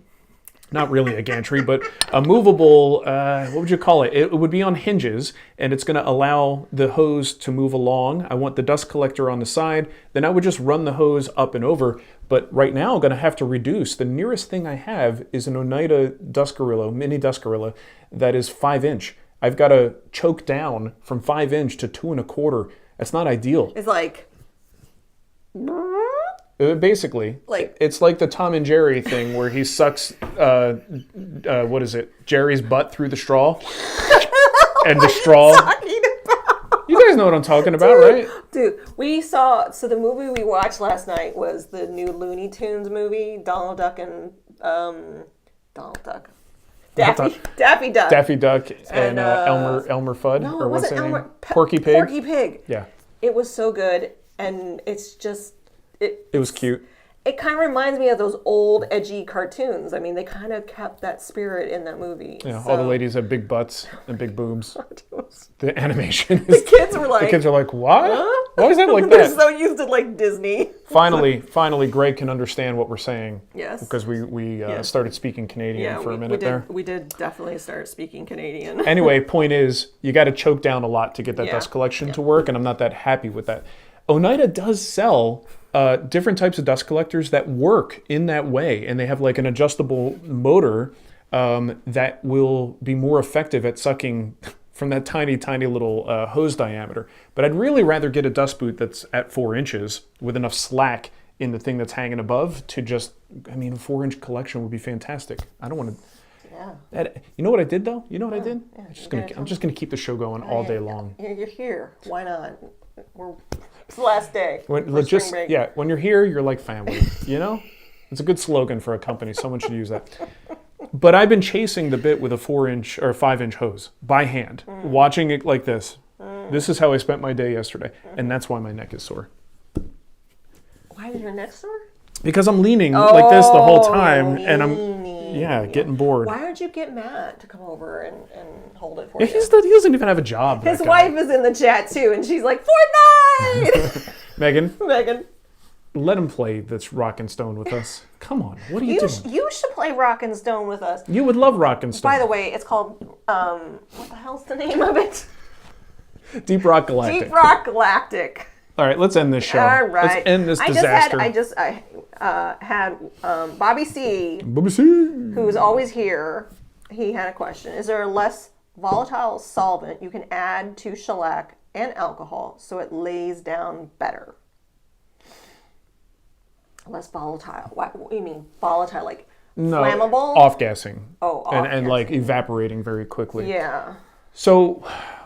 B: Not really a gantry, but a movable, what would you call it? It would be on hinges, and it's going to allow the hose to move along. I want the dust collector on the side. Then I would just run the hose up and over. But right now I'm going to have to reduce. The nearest thing I have is an Oneida Dust Gorilla, mini Dust Gorilla, that is 5-inch. I've got to choke down from 5-inch to 2 1/4. It's not ideal.
A: It's like
B: Basically,
A: Like-
B: it's like the Tom and Jerry thing where he sucks, what is it, Jerry's butt through the straw, and the straw.
A: talking about.
B: You guys know what I'm talking about, right?
A: Dude, so the movie we watched last night was the new Looney Tunes movie, Donald Duck and Daffy Duck.
B: Daffy Duck and
A: And,
B: Elmer Fudd,
A: No,
B: or
A: it
B: what's
A: wasn't
B: their name?
A: Elmer.
B: Porky Pig.
A: Porky Pig.
B: Yeah,
A: It was so good, and it's just
B: it was cute.
A: It kind of reminds me of those old edgy cartoons. I mean, they kind of kept that spirit in that movie.
B: Yeah,
A: so.
B: all the ladies have big butts and big boobs.
A: The
B: The animation is.
A: kids were like,
B: What?
A: Huh?
B: Why is that like
A: They're
B: that?
A: so used to like Disney.
B: Finally, Greg can understand what we're saying.
A: Yes.
B: Because we started speaking Canadian for a minute
A: we did,
B: there.
A: We did definitely start speaking Canadian.
B: Anyway, point is, you got to choke down a lot to get that
A: Yeah.
B: dust collection to work, and I'm not that happy with that. Oneida does sell different types of dust collectors that work in that way, and they have like an adjustable motor that will be more effective at sucking from that tiny, tiny little hose diameter. But I'd really rather get a dust boot that's at 4 inches with enough slack in the thing that's hanging above to just, a 4-inch collection would be fantastic. I don't want to.
A: Yeah.
B: You know what I did though? You know what I did?
A: Yeah,
B: I'm just gonna keep the show going all day long.
A: You're here. Why not? It's the last day. Spring break.
B: When you're here, you're like family. You know, it's a good slogan for a company. Someone should use that. But I've been chasing the bit with a 4-inch or 5-inch hose by hand, watching it like this. This is how I spent my day yesterday, and that's why my neck is sore.
A: Why is your neck sore?
B: Because I'm leaning like this the whole time, and I'm
A: leaning.
B: getting bored.
A: Why aren't you get Matt to come over and hold it for
B: Yeah,
A: you?
B: he doesn't even have a job.
A: His
B: that guy.
A: wife is in the chat too, and she's like, Fortnite!
B: Megan,
A: Megan.
B: let him play this Rock and Stone with us. Come on, what are you doing?
A: You should play Rock and Stone with us.
B: You would love Rock and Stone.
A: By the way, it's called, what the hell's the name of it?
B: Deep Rock Galactic.
A: Deep Rock Galactic.
B: All right, let's end this show.
A: All right.
B: Let's end this disaster.
A: I just had Bobby C,
B: BBC.
A: who's always here. He had a question. Is there a less volatile solvent you can add to shellac and alcohol so it lays down better? Less volatile. What do you mean volatile? Like flammable?
B: Off-gassing.
A: Oh,
B: and like evaporating very quickly.
A: Yeah.
B: So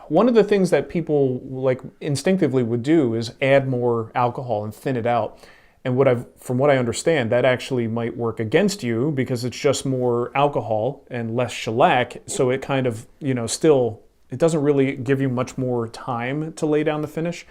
B: one of the things that people like instinctively would do is add more alcohol and thin it out. And from what I understand, that actually might work against you because it's just more alcohol and less shellac. So it kind of, still, it doesn't really give you much more time to lay down the finish.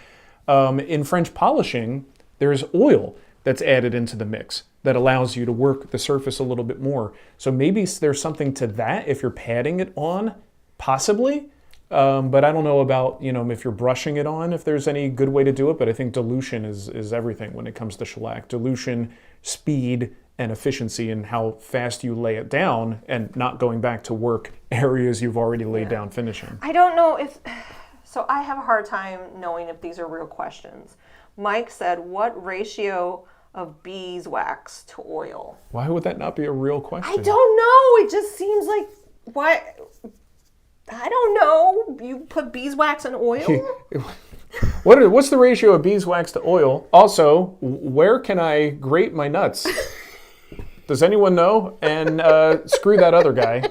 B: In French polishing, there's oil that's added into the mix that allows you to work the surface a little bit more. So maybe there's something to that if you're padding it on, possibly. But I don't know about, if you're brushing it on, if there's any good way to do it. But I think dilution is everything when it comes to shellac. Dilution, speed, and efficiency and how fast you lay it down and not going back to work areas you've already laid down finishing.
A: I don't know so I have a hard time knowing if these are real questions. Mike said, what ratio of beeswax to oil?
B: Why would that not be a real question?
A: I don't know. It just seems like, why? I don't know. You put beeswax in oil?
B: What's the ratio of beeswax to oil? Also, where can I grate my nuts? Does anyone know? And screw that other guy.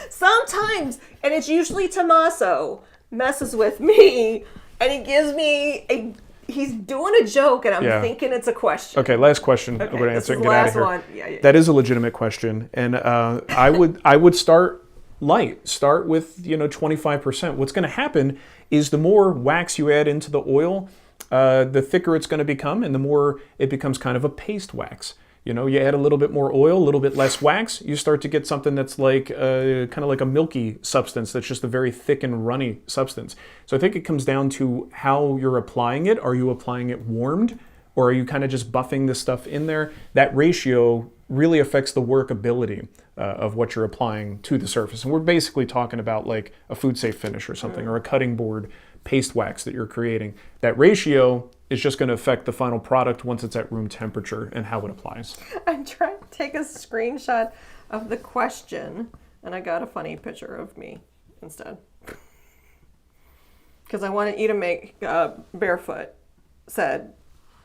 A: Sometimes, and it's usually Tommaso, messes with me, and he gives me he's doing a joke, and I'm thinking it's a question.
B: Okay, last question.
A: Okay,
B: I'm going to
A: this
B: answer
A: is
B: and
A: the
B: get out
A: last
B: of here.
A: one. Yeah.
B: That is a legitimate question, and I would start light. Start with 25%. What's going to happen is the more wax you add into the oil, the thicker it's going to become, and the more it becomes kind of a paste wax. You add a little bit more oil, a little bit less wax, you start to get something that's like kind of like a milky substance that's just a very thick and runny substance. So I think it comes down to how you're applying it. Are you applying it warmed, or are you kind of just buffing this stuff in there? That ratio really affects the workability of what you're applying to the surface. And we're basically talking about like a food safe finish or something, or a cutting board paste wax that you're creating. That ratio is just going to affect the final product once it's at room temperature and how it applies.
A: I'm trying to take a screenshot of the question, and I got a funny picture of me instead. because I wanted you to make Barefoot said,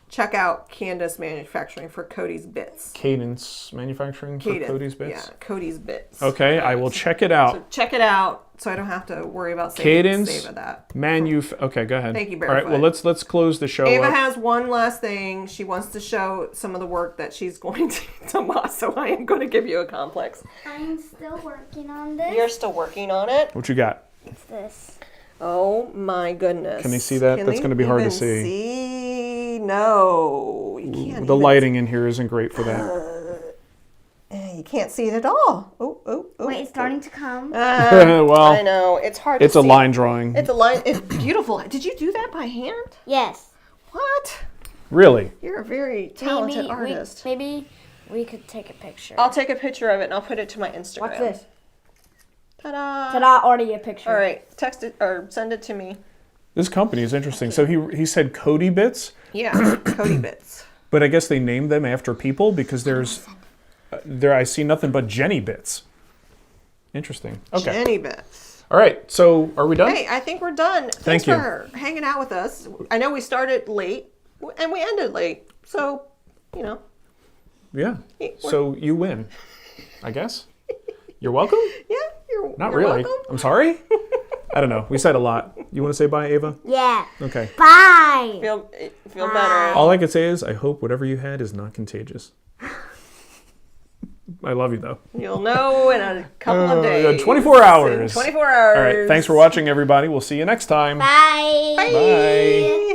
A: check out Candace Manufacturing for Cody's Bits.
B: Cadence Manufacturing for Cody's Bits?
A: Yeah, Cody's Bits.
B: Okay, I will check it out.
A: So check it out so I don't have to worry about save of that.
B: Okay, go ahead.
A: Thank you,
B: All right, well,
A: Barefoot.
B: let's close the show
A: Ava
B: up.
A: has one last thing. She wants to show some of the work that she's going to Tomas, so I am going to give you a complex.
C: I'm still working on this.
A: You're still working on it?
B: What you got?
C: It's this.
A: Oh my goodness.
B: Can they see that?
A: Can
B: That's
A: they
B: going to be hard to
A: even
B: see.
A: No. You can't
B: The
A: even
B: lighting in here isn't great for that.
A: You can't see it at all. Oh.
C: Wait, it's starting to come.
B: Well,
A: I know. It's hard
B: it's
A: to
B: a
A: see.
B: line drawing.
A: It's a line. It's beautiful. Did you do that by hand?
C: Yes.
A: What?
B: Really?
A: You're a very talented artist.
C: Maybe we could take a picture.
A: I'll take a picture of it and I'll put it to my Instagram.
C: Watch this.
A: Ta-da.
C: Ta-da, already a picture.
A: All right. Text it or send it to me.
B: This company is interesting. So he said Cody Bits,
A: Yeah. Cody Bits.
B: but I guess they named them after people because I see nothing but Jenny Bits. Interesting. Okay.
A: Jenny Bits.
B: All right. So are we done?
A: Hey, I think we're done.
B: Thank
A: Thanks
B: you.
A: for hanging out with us. I know we started late and we ended late. So,
B: Yeah.
A: Hey,
B: So you win, I guess. You're welcome?
A: yeah, you're
B: Not
A: you're
B: really.
A: welcome.
B: I'm sorry? I don't know. We said a lot. You want to say bye, Ava?
C: Yeah.
B: Okay.
C: Bye.
A: Feel better.
B: All I can say is I hope whatever you had is not contagious. I love you, though.
A: You'll know in a couple of days.
B: 24 hours.
A: In 24 hours.
B: All right. Thanks for watching, everybody. We'll see you next time.
C: Bye.
A: Bye.
B: Bye.